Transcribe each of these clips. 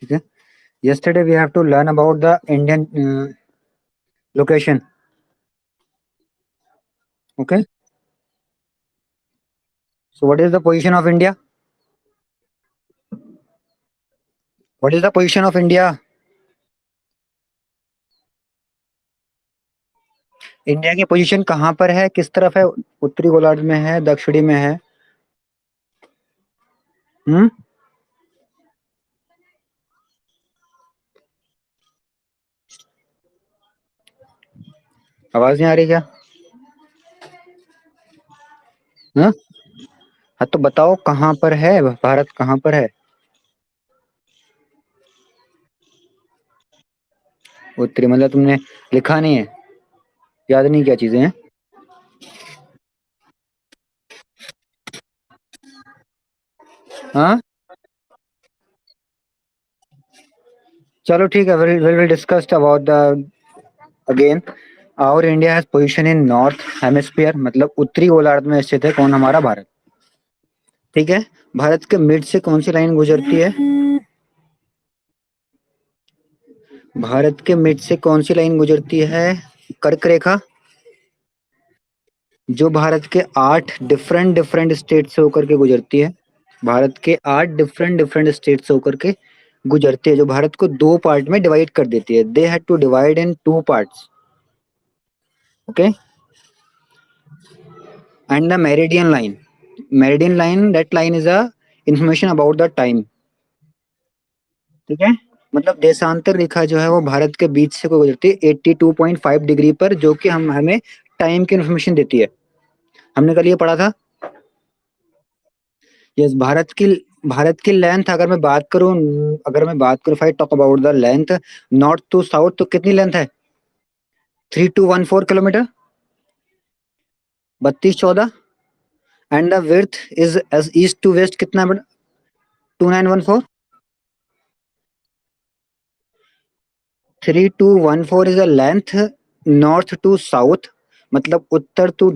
ठीक है. Yesterday we have to learn about the Indian location. Okay. So what is the position of India? What is the position of India? India की position कहाँ पर है, किस तरफ है, उत्तरी गोलार्ध में है, दक्षिणी में है? हम्म. आवाज नहीं आ रही क्या? हाँ. हाँ तो बताओ कहाँ पर है, भारत कहाँ पर है? उत्तरी मतलब तुमने लिखा नहीं है, याद नहीं क्या चीजें हैं? हाँ. चलो ठीक है, will discussed about the again. और India has position in north hemisphere, मतलब उत्तरी गोलार्ध में स्थित है कौन? हमारा भारत. ठीक है. भारत के मिड से कौन सी लाइन गुजरती है? भारत के मिड से कौन सी लाइन गुजरती है? कर्क रेखा. जो भारत के 8 डिफरेंट डिफरेंट स्टेट से होकर के गुजरती है. भारत के 8 डिफरेंट डिफरेंट स्टेट से होकर के गुजरती है, जो भारत को दो पार्ट में डिवाइड कर देती है. They had to divide in two parts. Okay. And the meridian line, that line is a information about the time. ठीक है. मतलब देशांतर रेखा जो है वो भारत के बीच से को गुजरती है 82.5 डिग्री पर, जो कि हम हमें टाइम की इंफॉर्मेशन देती है. हमने कल ये पढ़ा था. यस. भारत की लेंथ अगर मैं बात करूं, if I talk about the length north to south, तो कितनी लेंथ है? 3214 kilometre. 3214. And the width is as east to west कितना है? 2914. 3214 is a length north to south, मतलब उत्तर टू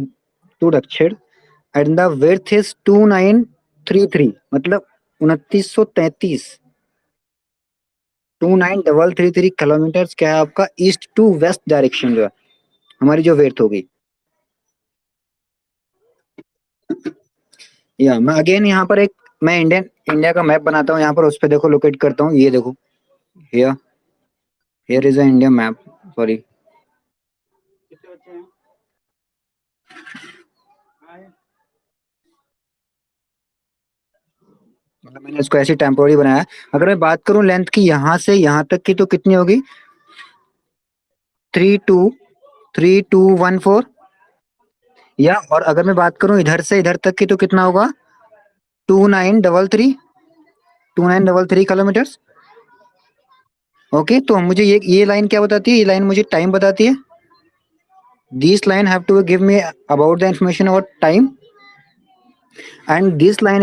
दक्षिण. एंड द विड्थ इज 2933, मतलब 2933. 2933 क्या है आपका? ईस्ट टू वेस्ट डायरेक्शन जो है हमारी जो वेट होगी. या मैं अगेन यहाँ पर मैं इंडिया का मैप बनाता हूँ, यहाँ पर उस पर देखो लोकेट करता हूँ. ये देखो. Here here is a India map. Sorry. मतलब मैंने इसको ऐसे टेम्पोररी बनाया है. अगर मैं बात करूँ लेंथ की यहाँ से यहाँ तक की, तो कितनी होगी? 3214. या और अगर मैं बात करूँ इधर से इधर तक की, तो कितना होगा? 2933 ओके. तो मुझे ये लाइन क्या बताती है? ये लाइन मुझे टाइम बताती है. This line have to give me about the information about time, and this line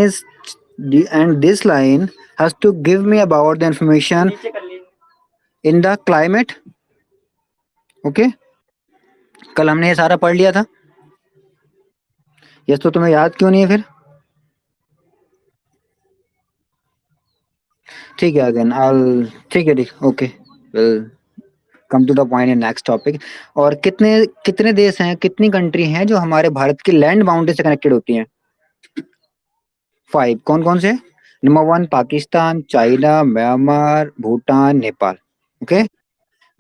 has to give me about the information in the climate. Okay. कल हमने ये सारा पढ़ लिया था. ये तो तुम्हें याद क्यों नहीं है फिर? ठीक है. अगेन ठीक है. ठीक. Okay. Will come to the point in next topic. और कितने कितने देश हैं, कितनी कंट्री हैं जो हमारे भारत की लैंड बाउंड्री से कनेक्टेड होती हैं? 5. कौन कौन से? Number 1 Pakistan, China, Myanmar, Bhutan, Nepal. Okay.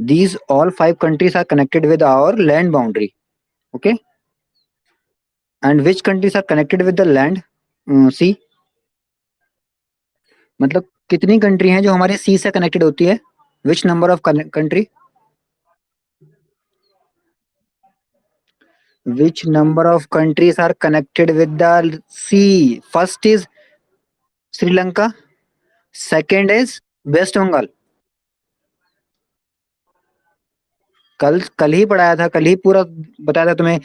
These all 5 countries are connected with our land boundary. Okay. And which countries are connected with the land sea? मतलब कितनी कंट्री हैं जो हमारे सी से कनेक्टेड होती है? Which number of country? Which number of countries are connected with the sea? First is Sri Lanka. Second is West Bengal. कल कल ही पढ़ाया था, कल ही पूरा बताया था तुम्हें.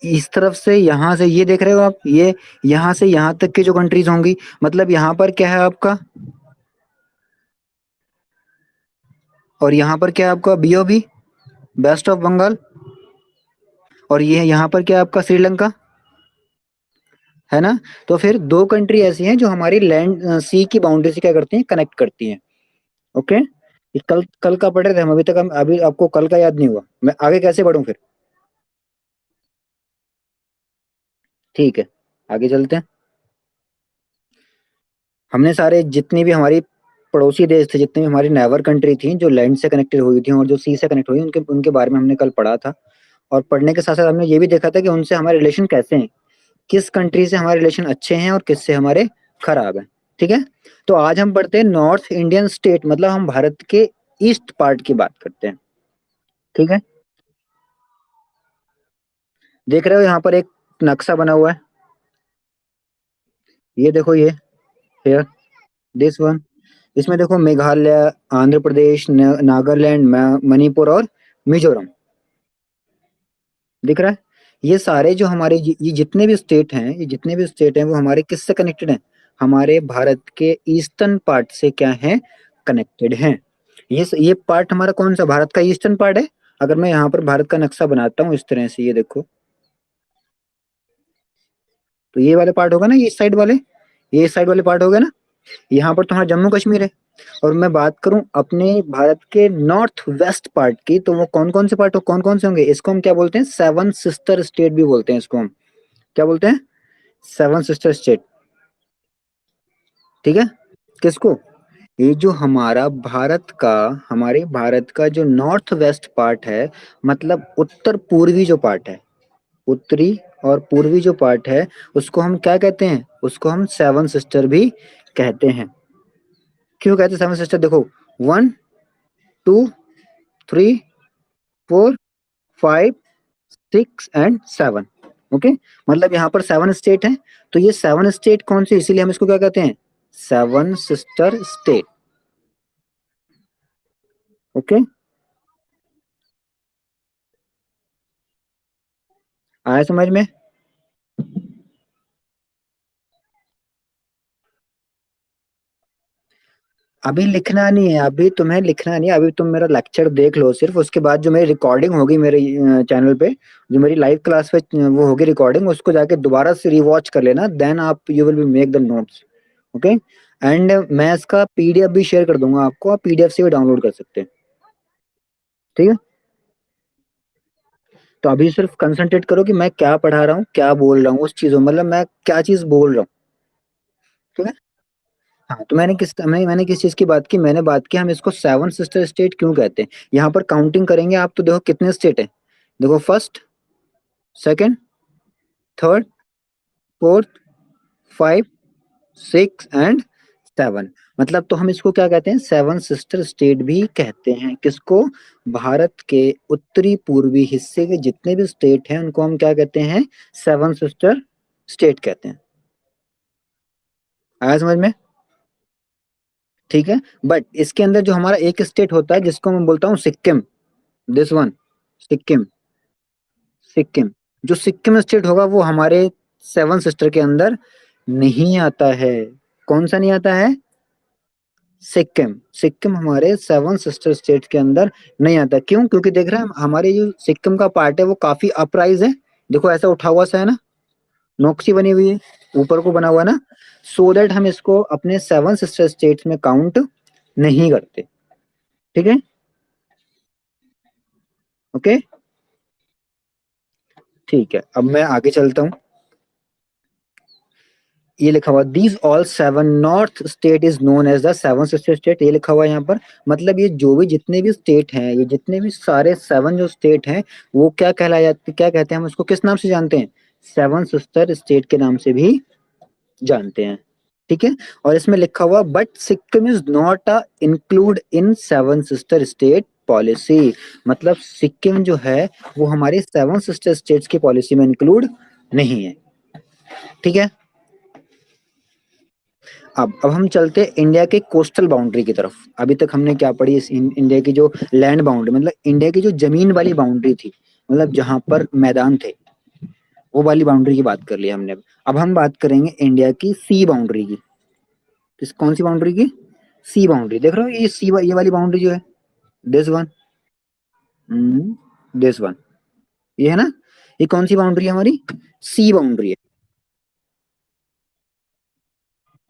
इस तरफ से यहाँ से ये देख रहे हो आप, ये यहाँ से यहाँ तक की जो कंट्रीज होंगी, मतलब यहाँ पर क्या है आपका, और यहाँ पर क्या है आपका? BOB, best of Bengal. और ये यहाँ पर क्या है आपका? श्रीलंका. है ना? तो फिर 2 कंट्री ऐसी हैं जो हमारी लैंड सी की बाउंड्री से क्या करती हैं? कनेक्ट करती हैं. ओके, ये कल कल का पढ़ रहे थे हम, अभी तक हम, अभी आपको कल का याद नहीं हुआ, मैं आगे कैसे बढ़ूं फिर? ठीक है, आगे चलते हैं। हमने सारे जितनी भी हमारी पड़ोसी देश थे, जितनी भी हमारी नेबर कंट्री थी जो लैंड से कनेक्टेड हुई थी और जो सी से कनेक्ट हुई, उनके उनके बारे में हमने कल पढ़ा था। और पढ़ने के साथ साथ हमने ये भी देखा था कि उनसे हमारे रिलेशन कैसे हैं, किस कंट्री से हमारे रिलेशन अच्छे हैं और किससे हमारे खराब हैं। ठीक है, तो आज हम पढ़ते हैं नॉर्थ इंडियन स्टेट, मतलब हम भारत के ईस्ट पार्ट की बात करते हैं। ठीक है, देख रहे हो यहाँ पर एक नक्शा बना हुआ है, ये देखो ये, हियर, दिस वन। इसमें देखो मेघालय, आंध्र प्रदेश, नागालैंड, मणिपुर और मिजोरम दिख रहा है। ये सारे जो हमारे ये जितने भी स्टेट हैं, ये जितने भी स्टेट हैं वो हमारे किससे कनेक्टेड हैं? हमारे भारत के ईस्टर्न पार्ट से क्या है, कनेक्टेड हैं। ये पार्ट हमारा कौन सा भारत का ईस्टर्न पार्ट है? अगर मैं यहाँ पर भारत का नक्शा बनाता हूँ इस तरह से, ये देखो, तो ये वाले पार्ट होगा ना, ये इस साइड वाले, ये इस साइड वाले पार्ट हो गए ना। यहाँ पर तुम्हारा जम्मू कश्मीर है। और मैं बात करूं अपने भारत के नॉर्थ वेस्ट पार्ट की, तो वो कौन कौन से पार्ट, कौन कौन से होंगे? इसको हम क्या बोलते हैं? सेवन सिस्टर स्टेट भी बोलते हैं इसको हम। क्या बोलते हैं? Seven sister state. ठीक है, किसको? ये जो हमारा भारत का, हमारे भारत का जो नॉर्थ वेस्ट पार्ट है, मतलब उत्तर पूर्वी जो पार्ट है, उत्तरी और पूर्वी जो पार्ट है, उसको हम क्या कहते हैं? उसको हम सेवन सिस्टर भी कहते हैं। क्यों कहते हैं सेवन सिस्टर? देखो, one, two, three, four, five, six and seven. Okay, मतलब यहाँ पर सेवन स्टेट हैं। तो ये सेवन स्टेट कौन से, इसीलिए हम इसको क्या कहते हैं? Seven sister state. ओके, आया समझ में? अभी लिखना नहीं है, अभी तुम्हें लिखना नहीं है, अभी तुम मेरा लेक्चर देख लो सिर्फ, उसके बाद जो मेरी रिकॉर्डिंग होगी मेरे चैनल पे, जो मेरी लाइव क्लास पे वो होगी रिकॉर्डिंग, उसको जाके दोबारा से रिवॉच कर लेना, देन आप you will be make the notes. Okay, and मैं इसका पीडीएफ भी शेयर कर दूंगा आपको, आप पीडीएफ से भी डाउनलोड कर सकते हैं। ठीक है, तो अभी सिर्फ कंसंट्रेट करो कि मैं क्या पढ़ा रहा हूँ, क्या बोल रहा हूँ उस चीजों, मतलब मैं क्या चीज बोल रहा हूँ। ठीक है, हाँ, तो मैंने किस चीज की बात की? मैंने बात की हम इसको सेवन सिस्टर स्टेट क्यों कहते हैं। यहाँ पर काउंटिंग करेंगे आप तो देखो कितने स्टेट है। देखो, first, second, third, fourth, five, six and seven. मतलब तो हम इसको क्या कहते हैं? सेवन सिस्टर स्टेट भी कहते हैं। किसको? भारत के उत्तरी पूर्वी हिस्से के जितने भी स्टेट हैं उनको हम क्या कहते हैं? सेवन सिस्टर स्टेट कहते हैं। आया समझ में? ठीक है, बट इसके अंदर जो हमारा एक स्टेट होता है जिसको मैं बोलता हूँ सिक्किम, दिस वन, सिक्किम, सिक्किम, जो सिक्किम स्टेट होगा वो हमारे सेवन सिस्टर के अंदर नहीं आता है। कौन सा नहीं आता है? सिक्किम, सिक्किम हमारे सेवन सिस्टर स्टेट के अंदर नहीं आता। क्यों? क्योंकि देख रहे हैं हमारे जो सिक्किम का पार्ट है वो काफी अपराइज है। देखो ऐसा उठा हुआ सा है ना, नोक्सी बनी हुई है, ऊपर को बना हुआ है ना, सो दैट हम इसको अपने सेवन सिस्टर स्टेट्स में काउंट नहीं करते। ठीक है, ओके, ठीक है, अब मैं आगे चलता हूँ। ये लिखा हुआ, these all seven north state is known as the seven sister state, ये लिखा हुआ है यहाँ पर। मतलब ये जो भी जितने भी स्टेट हैं, ये जितने भी सारे सेवन जो स्टेट हैं, वो क्या कहलाए जाते, क्या कहते हैं, हम उसको किस नाम से जानते हैं? सेवन सिस्टर स्टेट के नाम से भी जानते हैं। ठीक है, और इसमें लिखा हुआ, but Sikkim is not a include in seven sister state policy. मतलब सिक्किम जो है वो हमारी सेवन सिस्टर स्टेट्स की पॉलिसी में इंक्लूड नहीं है। ठीक है, अब हम चलते हैं इंडिया के कोस्टल बाउंड्री की तरफ। अभी तक हमने क्या पढ़ी? इंडिया की जो लैंड बाउंड्री, मतलब इंडिया की जो जमीन वाली बाउंड्री थी, मतलब जहां पर मैदान थे, वो वाली बाउंड्री की बात कर ली हमने। अब हम बात करेंगे इंडिया की सी बाउंड्री की। किस, कौन सी बाउंड्री की? सी बाउंड्री। देख रहे हो ये ये वाली बाउंड्री जो है, दिस वन, दिस वन, ये है ना, ये कौन सी बाउंड्री है हमारी? सी बाउंड्री है।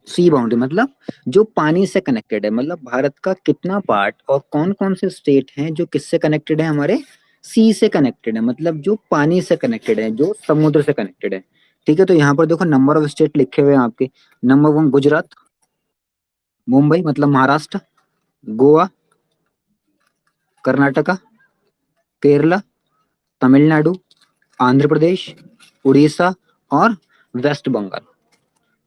सी बाउंड्री मतलब जो पानी से कनेक्टेड है, मतलब भारत का कितना पार्ट और कौन कौन से स्टेट हैं जो किससे कनेक्टेड है, हमारे सी से कनेक्टेड है, मतलब जो पानी से कनेक्टेड है, जो समुद्र से कनेक्टेड है। ठीक है, तो यहाँ पर देखो नंबर ऑफ स्टेट लिखे हुए हैं आपके। नंबर वन गुजरात, मुंबई मतलब महाराष्ट्र, गोवा, कर्नाटका, केरला, तमिलनाडु, आंध्र प्रदेश, उड़ीसा और वेस्ट बंगाल।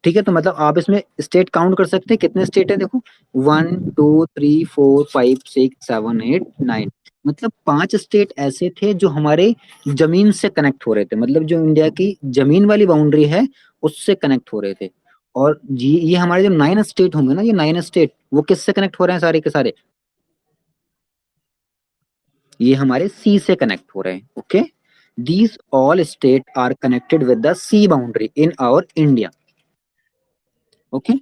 ठीक है, तो मतलब आप इसमें स्टेट काउंट कर सकते हैं, कितने स्टेट है देखो, 1 2 3 4 5 6 7 8 9, मतलब 5 स्टेट ऐसे थे जो हमारे जमीन से कनेक्ट हो रहे थे, मतलब जो इंडिया की जमीन वाली बाउंड्री है उससे कनेक्ट हो रहे थे। और ये हमारे जो 9 स्टेट होंगे ना, ये 9 स्टेट वो किससे कनेक्ट हो रहे हैं सारे के सारे, ये हमारे सी से कनेक्ट हो रहे हैं। Okay, these all state are connected with the sea boundary in our India. Okay,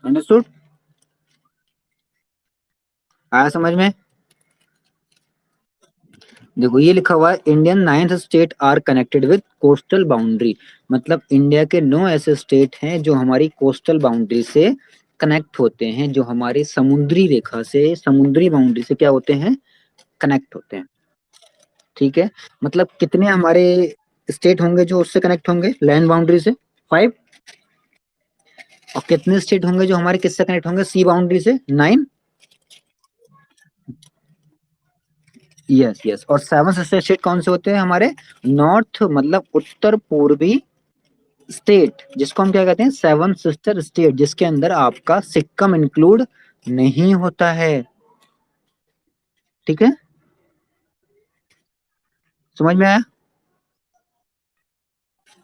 understood, आया समझ में। देखो ये लिखा हुआ है Indian 9th state are connected with coastal boundary, मतलब इंडिया के 9 ऐसे स्टेट हैं जो हमारी कोस्टल बाउंड्री से कनेक्ट होते हैं, जो हमारी समुद्री रेखा से, समुद्री बाउंड्री से क्या होते हैं, कनेक्ट होते हैं। ठीक है, मतलब कितने हमारे स्टेट होंगे जो उससे कनेक्ट होंगे लैंड बाउंड्री से, 5। और कितने स्टेट होंगे जो हमारे किससे कनेक्ट होंगे, सी बाउंड्री से, 9। यस यस, और 7 स्टेट कौन से होते हैं हमारे, नॉर्थ मतलब उत्तर पूर्वी स्टेट, जिसको हम क्या कहते हैं, 7 सिस्टर स्टेट, जिसके अंदर आपका सिक्किम इंक्लूड नहीं होता है। ठीक है, समझ में आया।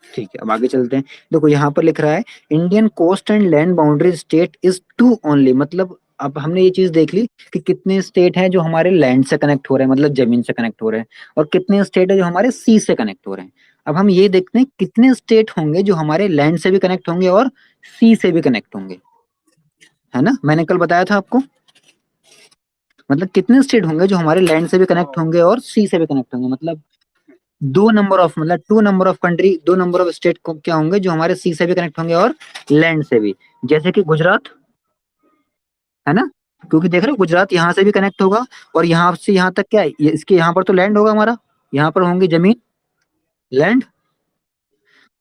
ठीक है, अब आगे चलते हैं। देखो यहाँ पर लिख रहा है Indian coast and land boundary state is two only, मतलब अब हमने ये चीज देख ली कि कितने स्टेट हैं जो हमारे लैंड से कनेक्ट हो रहे हैं, मतलब जमीन से कनेक्ट हो रहे हैं, और कितने स्टेट है जो हमारे सी से कनेक्ट हो रहे हैं। अब हम ये देखते हैं कितने स्टेट होंगे जो हमारे लैंड से भी कनेक्ट होंगे और सी से भी कनेक्ट होंगे, है ना, मैंने कल बताया था आपको। मतलब कितने स्टेट होंगे जो हमारे लैंड से भी कनेक्ट होंगे और सी से भी कनेक्ट होंगे, मतलब दो नंबर ऑफ, मतलब 2 number of country, 2 number of state को क्या होंगे जो हमारे सी से भी कनेक्ट होंगे और लैंड से भी, जैसे कि गुजरात, है ना, क्योंकि देख रहे हो गुजरात यहाँ से भी कनेक्ट होगा, और यहाँ से यहाँ तक क्या है, इसके यहाँ पर तो लैंड होगा हमारा, यहाँ पर होंगी जमीन, लैंड,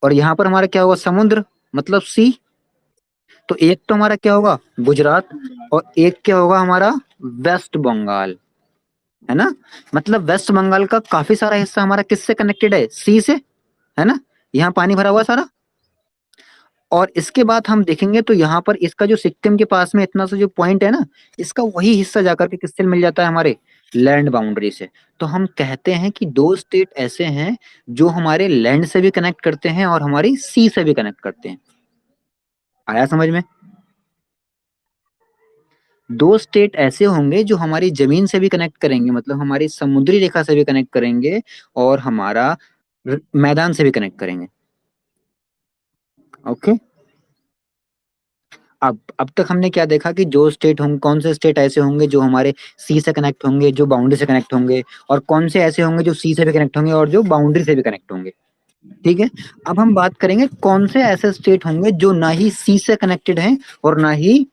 और यहाँ पर हमारा क्या होगा, समुद्र, मतलब सी। तो एक तो हमारा क्या होगा, गुजरात, और एक क्या होगा हमारा, वेस्ट बंगाल, है ना, मतलब वेस्ट बंगाल का काफी सारा हिस्सा हमारा किससे कनेक्टेड है, सी से, है ना, यहाँ पानी भरा हुआ है सारा। और इसके बाद हम देखेंगे तो यहाँ पर इसका जो सिक्किम के पास में इतना सा जो पॉइंट है ना, इसका वही हिस्सा जाकर के किससे मिल जाता है, हमारे लैंड बाउंड्री से। तो हम कहते हैं कि 2 स्टेट ऐसे हैं जो हमारे लैंड से भी कनेक्ट करते हैं और हमारी सी से भी कनेक्ट करते हैं। आया समझ में। 2 स्टेट ऐसे होंगे जो हमारी जमीन से भी कनेक्ट करेंगे, मतलब हमारी समुद्री रेखा से भी कनेक्ट करेंगे, और हमारा मैदान से भी कनेक्ट करेंगे। ओके, अब तक हमने क्या देखा कि जो स्टेट होंगे, कौन से स्टेट ऐसे होंगे जो हमारे सी से कनेक्ट होंगे, जो बाउंड्री से कनेक्ट होंगे, और कौन से ऐसे होंगे जो सी से भी कनेक्ट होंगे और जो बाउंड्री से भी कनेक्ट होंगे। ठीक है, अब हम बात करेंगे कौन से ऐसे स्टेट होंगे जो ना ही सी से कनेक्टेड हैं और ना ही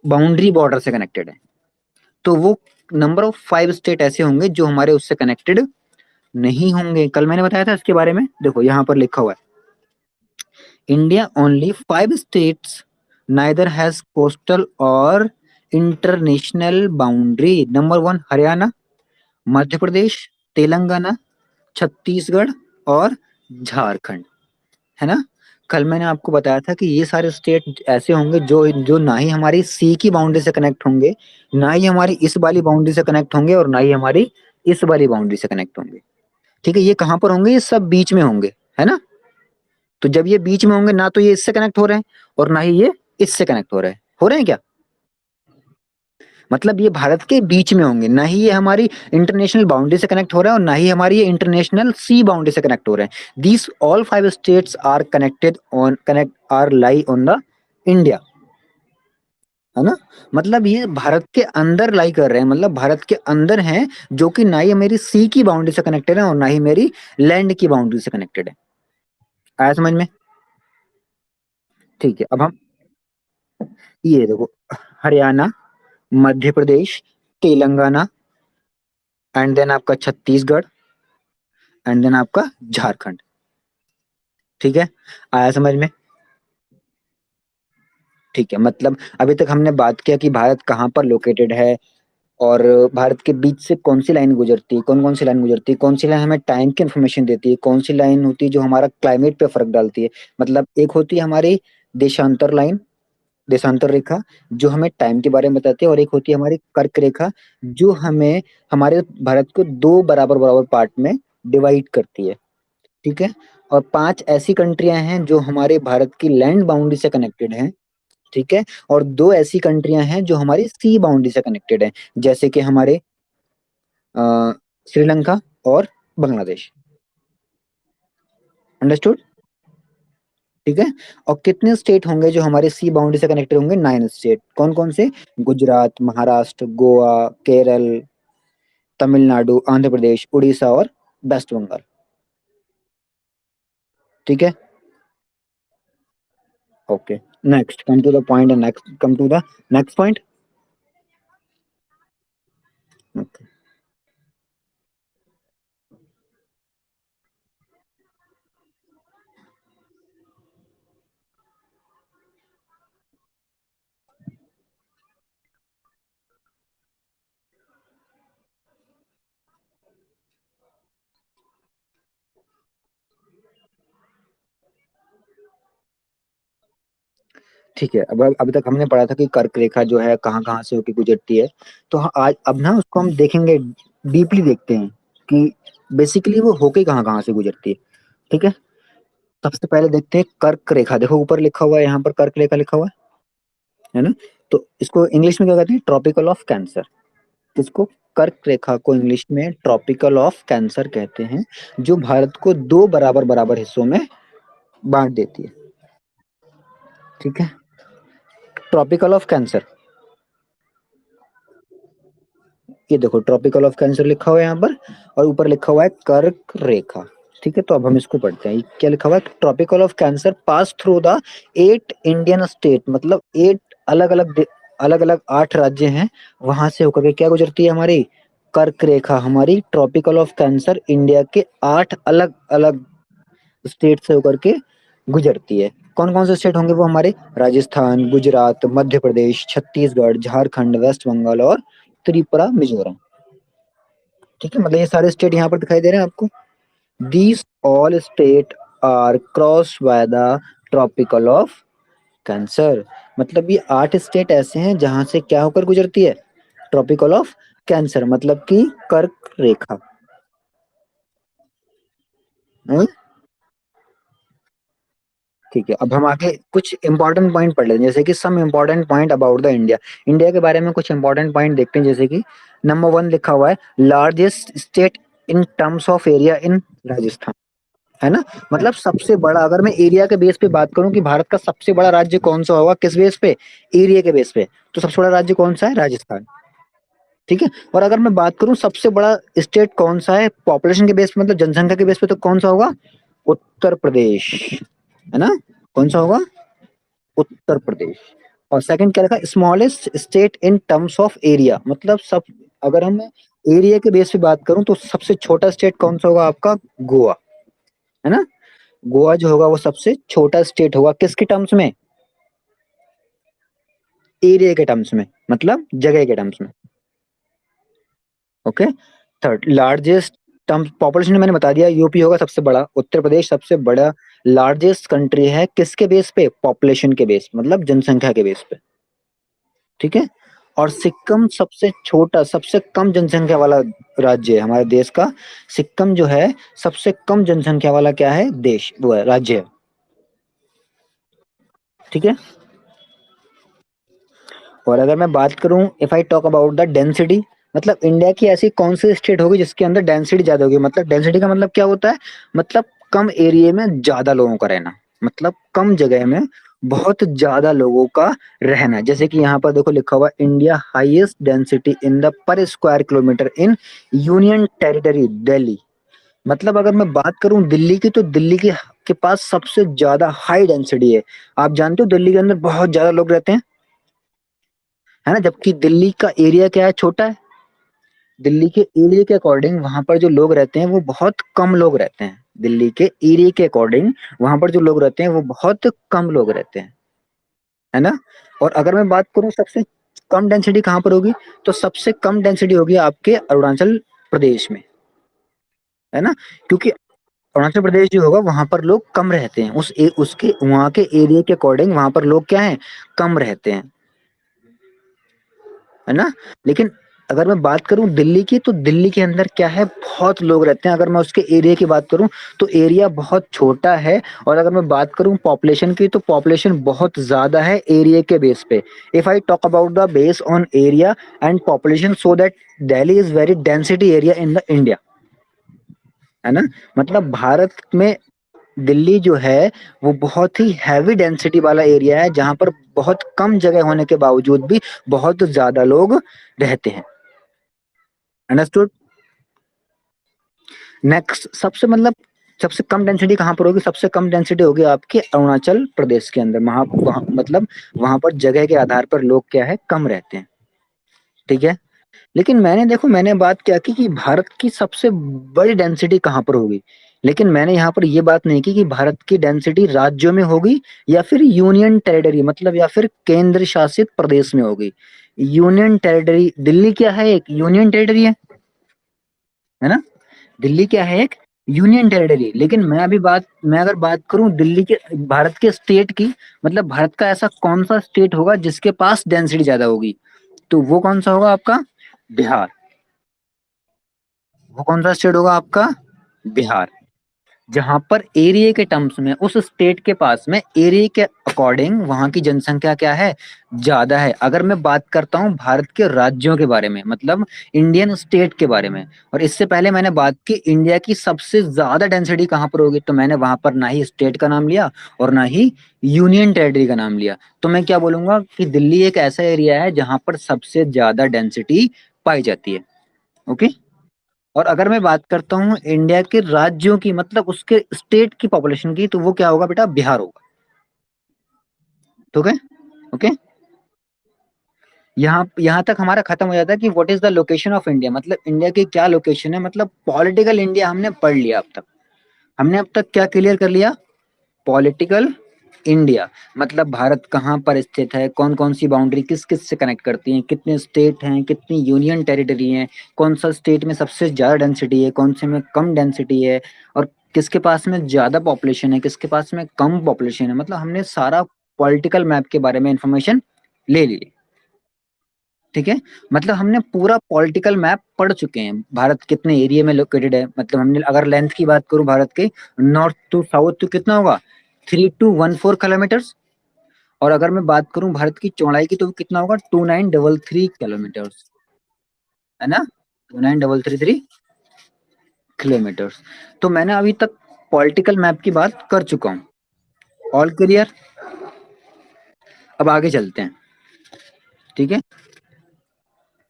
बाउंड्री बॉर्डर से कनेक्टेड है। तो वो नंबर ऑफ 5 स्टेट ऐसे होंगे जो हमारे उससे कनेक्टेड नहीं होंगे। कल मैंने बताया था इसके बारे में, देखो यहाँ पर लिखा हुआ है India only 5 states neither has coastal और international boundary. Number 1 Haryana, Madhya Pradesh, Telangana, Chhattisgarh और झारखंड, है ना। कल मैंने आपको बताया था कि ये सारे स्टेट ऐसे होंगे जो जो ना ही हमारी सी की बाउंड्री से कनेक्ट होंगे, ना ही हमारी इस वाली बाउंड्री से कनेक्ट होंगे, और ना ही हमारी इस वाली बाउंड्री से कनेक्ट होंगे। ठीक है, ये कहाँ पर होंगे, ये सब बीच में होंगे, है ना। तो जब ये बीच में होंगे, ना तो ये इससे कनेक्ट हो रहे हैं और ना ही ये इससे कनेक्ट हो रहे हैं क्या, मतलब ये भारत के बीच में होंगे, ना ही ये हमारी इंटरनेशनल बाउंड्री से कनेक्ट हो रहा है और ना ही हमारी ये इंटरनेशनल सी बाउंड्री से कनेक्ट हो रहे हैं। These all 5 states are connected on connect are lie on the India, है ना, मतलब ये भारत के अंदर लाई कर रहे हैं, मतलब भारत के अंदर हैं, जो कि ना ही मेरी सी की बाउंड्री से कनेक्टेड है और ना ही मेरी लैंड की बाउंड्री से कनेक्टेड है। आया समझ में। ठीक है, अब हम ये देखो, हरियाणा, मध्य प्रदेश, तेलंगाना, एंड देन आपका छत्तीसगढ़, एंड देन आपका झारखंड। ठीक है, आया समझ में? ठीक है, मतलब अभी तक हमने बात किया कि भारत कहाँ पर लोकेटेड है, और भारत के बीच से कौन सी लाइन गुजरती है, कौन कौन सी लाइन गुजरती है, कौन सी लाइन हमें टाइम की इन्फॉर्मेशन देती है, कौन सी लाइन होती है जो हमारा क्लाइमेट पे फर्क डालती है। मतलब एक होती है हमारी देशांतर लाइन, देशांतर रेखा, जो हमें टाइम के बारे में बताती है, और एक होती है हमारी कर्क रेखा, जो हमें हमारे भारत को दो बराबर बराबर पार्ट में डिवाइड करती है। ठीक है, और पांच ऐसी कंट्रियां हैं जो हमारे भारत की लैंड बाउंड्री से कनेक्टेड हैं। ठीक है, और दो ऐसी कंट्रियां हैं जो हमारी सी बाउंड्री से कनेक्टेड हैं, जैसे कि हमारे अ, श्रीलंका और बांग्लादेश। अंडरस्टूड? ठीक है, और कितने स्टेट होंगे जो हमारे सी बाउंड्री से कनेक्टेड होंगे? 9 स्टेट। कौन कौन से? गुजरात, महाराष्ट्र, गोवा, केरल, तमिलनाडु, आंध्र प्रदेश, उड़ीसा और वेस्ट बंगाल। ठीक है, okay. Next come to the point, and next come to the next point. ठीक है, अब अभी तक हमने पढ़ा था कि कर्क रेखा जो है कहाँ कहाँ से होकर गुजरती है। तो आज अब ना उसको हम देखेंगे, डीपली देखते हैं कि बेसिकली वो होके कहाँ कहाँ से गुजरती है। ठीक है, सबसे पहले देखते हैं कर्क रेखा। देखो ऊपर लिखा हुआ है, यहाँ पर कर्क रेखा लिखा हुआ है ना? तो इसको इंग्लिश में क्या कहते हैं? Tropical of cancer. इसको, कर्क रेखा को इंग्लिश में ट्रॉपिकल ऑफ कैंसर कहते हैं, जो भारत को दो बराबर बराबर हिस्सों में बांट देती है। ठीक है, ट्रॉपिकल ऑफ कैंसर, ये देखो ट्रॉपिकल ऑफ कैंसर लिखा हुआ है यहाँ पर, और ऊपर लिखा हुआ है कर्क रेखा। ठीक है, तो अब हम इसको पढ़ते हैं। क्या लिखा हुआ है? Tropical of cancer pass through the 8 Indian state, मतलब 8 अलग अलग, अलग अलग 8 राज्य हैं, वहां से होकर के क्या गुजरती है हमारी कर्क रेखा। हमारी ट्रॉपिकल ऑफ कैंसर इंडिया के 8 अलग अलग स्टेट से होकर के गुजरती है। कौन कौन से स्टेट होंगे वो हमारे? राजस्थान, गुजरात, मध्य प्रदेश, छत्तीसगढ़, झारखंड, वेस्ट बंगाल और त्रिपुरा, मिजोरम। ठीक है, मतलब ये सारे स्टेट यहाँ पर दिखाई दे रहे हैं आपको। These all state are cross by the tropical of cancer. मतलब ये 8 स्टेट ऐसे हैं जहां से क्या होकर गुजरती है? ट्रॉपिकल ऑफ कैंसर, मतलब कि कर्क रेखा। हम्म? ठीक है, अब हम आगे कुछ इंपॉर्टेंट पॉइंट पढ़ लेते हैं, जैसे कि some important point about the India. India के बारे में कुछ इंपॉर्टेंट पॉइंट देखते हैं, जैसे कि नंबर 1 लिखा हुआ है, largest state in terms of area in Rajasthan. है ना? मतलब सबसे बड़ा, अगर मैं एरिया के बेस पे बात करूं कि भारत का सबसे बड़ा राज्य कौन सा होगा, किस बेस पे? एरिया के बेस पे, तो सबसे बड़ा राज्य कौन सा है? राजस्थान। ठीक है, और अगर मैं बात करूं सबसे बड़ा स्टेट कौन सा है पॉपुलेशन के बेस पे, मतलब जनसंख्या के बेस पे, तो कौन सा होगा? उत्तर प्रदेश। है ना? कौन सा होगा? उत्तर प्रदेश। और सेकंड क्या रखा? Smallest state in terms of area, मतलब सब, अगर हम एरिया के बेस पे बात करूं तो सबसे छोटा स्टेट कौन सा होगा आपका? गोवा। है ना? गोवा जो होगा वो सबसे छोटा स्टेट होगा, किसके टर्म्स में? एरिया के टर्म्स में, मतलब जगह के टर्म्स में। Okay. Third largest terms population में मैंने बता दिया, यूपी होगा सबसे बड़ा, उत्तर प्रदेश सबसे बड़ा लार्जेस्ट कंट्री है, किसके बेस पे? पॉपुलेशन के बेस, मतलब जनसंख्या के बेस पे। ठीक है, और सिक्किम सबसे छोटा, सबसे कम जनसंख्या वाला राज्य है हमारे देश का। सिक्किम जो है सबसे कम जनसंख्या वाला क्या है? देश, वो है, राज्य है। ठीक है, और अगर मैं बात करूं, if I talk about the density, मतलब इंडिया की ऐसी कौन सी स्टेट होगी जिसके अंदर डेंसिटी ज्यादा होगी? मतलब डेंसिटी का मतलब क्या होता है? मतलब कम एरिया में ज्यादा लोगों का रहना, मतलब कम जगह में बहुत ज्यादा लोगों का रहना। जैसे कि यहाँ पर देखो लिखा हुआ, India highest density in the पर square kilometre in union territory Delhi. मतलब अगर मैं बात करूं दिल्ली की, तो दिल्ली की के पास सबसे ज्यादा हाई डेंसिटी है। आप जानते हो दिल्ली के अंदर बहुत ज्यादा लोग रहते हैं, है ना, जबकि दिल्ली का एरिया क्या है, छोटा है। दिल्ली के एरिया के अकॉर्डिंग वहां पर जो लोग रहते हैं वो बहुत कम लोग रहते हैं। दिल्ली के एरिया के अकॉर्डिंग वहां पर जो लोग रहते हैं वो बहुत कम लोग रहते हैं, है ना। और अगर मैं बात करूं सबसे कम डेंसिटी कहाँ पर होगी, तो सबसे कम डेंसिटी होगी आपके अरुणाचल प्रदेश में, है ना। क्योंकि अरुणाचल प्रदेश जो होगा वहां पर लोग कम रहते हैं, उसके वहां के एरिया के अकॉर्डिंग वहां पर लोग क्या है, कम रहते हैं, है ना। लेकिन अगर मैं बात करूं दिल्ली की, तो दिल्ली के अंदर क्या है, बहुत लोग रहते हैं। अगर मैं उसके एरिया की बात करूं तो एरिया बहुत छोटा है। और अगर मैं बात करूं पॉपुलेशन की, तो पॉपुलेशन बहुत ज्यादा है एरिया के बेस पे। If I talk about the base on area and population, so that Delhi is very density area in the India, है ना। मतलब भारत में दिल्ली जो है वो बहुत ही हैवी डेंसिटी वाला एरिया है, जहां पर बहुत कम जगह होने के बावजूद भी बहुत ज्यादा लोग रहते हैं। अंडरस्टूड। नेक्स्ट, सबसे मतलब सबसे कम डेंसिटी कहाँ पर होगी, सबसे कम डेंसिटी होगी आपके अरुणाचल प्रदेश के अंदर। मतलब वहां पर जगह के आधार पर लोग क्या है, कम रहते हैं, ठीक है। लेकिन मैंने देखो, मैंने बात क्या की कि भारत की सबसे बड़ी डेंसिटी कहाँ पर होगी, लेकिन मैंने यहाँ पर ये बात नहीं की कि भारत की डेंसिटी राज्यों में होगी या फिर यूनियन टेरिटरी, मतलब या फिर केंद्र शासित प्रदेश में होगी। यूनियन टेरिटरी, दिल्ली क्या है, एक यूनियन टेरिटरी है ना। दिल्ली क्या है, एक यूनियन टेरिटरी। लेकिन मैं अगर बात करूं दिल्ली के, भारत के स्टेट की, मतलब भारत का ऐसा कौन सा स्टेट होगा जिसके पास डेंसिटी ज्यादा होगी, तो वो कौन सा होगा आपका, बिहार। वो कौन सा स्टेट होगा आपका, बिहार। जहां पर एरिया के टर्म्स में उस स्टेट के पास में एरिया के अकॉर्डिंग वहां की जनसंख्या क्या है, ज्यादा है। अगर मैं बात करता हूं भारत के राज्यों के बारे में, मतलब इंडियन स्टेट के बारे में, और इससे पहले मैंने बात की इंडिया की सबसे ज्यादा डेंसिटी कहां पर होगी, तो मैंने वहां पर ना ही स्टेट का नाम लिया और ना ही यूनियन टेरिटरी का नाम लिया। तो मैं क्या बोलूंगा कि दिल्ली एक ऐसा एरिया है जहां पर सबसे ज्यादा डेंसिटी पाई जाती है। ओके। और अगर मैं बात करता हूँ इंडिया के राज्यों की, मतलब उसके स्टेट की पॉपुलेशन की, तो वो क्या होगा बेटा, बिहार होगा। ठीक है। ओके। यहाँ यहाँ तक हमारा खत्म हो जाता है कि what is the location of India, मतलब इंडिया की क्या लोकेशन है, मतलब पॉलिटिकल इंडिया हमने पढ़ लिया अब तक। हमने अब तक क्या क्लियर कर लिया, पॉलिटिकल इंडिया, मतलब भारत कहाँ पर स्थित है, कौन कौन सी बाउंड्री किस किस से कनेक्ट करती हैं, कितने स्टेट हैं, कितनी यूनियन टेरिटरी हैं, कौन सा स्टेट में सबसे ज्यादा डेंसिटी है, कौन से में कम डेंसिटी है, और किसके पास में ज्यादा पॉपुलेशन है, किसके पास में कम पॉपुलेशन है। मतलब हमने सारा पॉलिटिकल मैप के बारे में इंफॉर्मेशन ले ली, ठीक है। मतलब हमने पूरा पॉलिटिकल मैप पढ़ चुके हैं, भारत कितने एरिया में लोकेटेड है। मतलब हमने अगर लेंथ की बात करूं भारत के, नॉर्थ टू साउथ तो कितना होगा, 3214 किलोमीटर्स। और अगर मैं बात करूं भारत की चौड़ाई की, तो वो कितना होगा, 2933 किलोमीटर्स, है ना, 2933 किलोमीटर्स। तो मैंने अभी तक पॉलिटिकल मैप की बात कर चुका हूँ। All clear. अब आगे चलते हैं, ठीक है।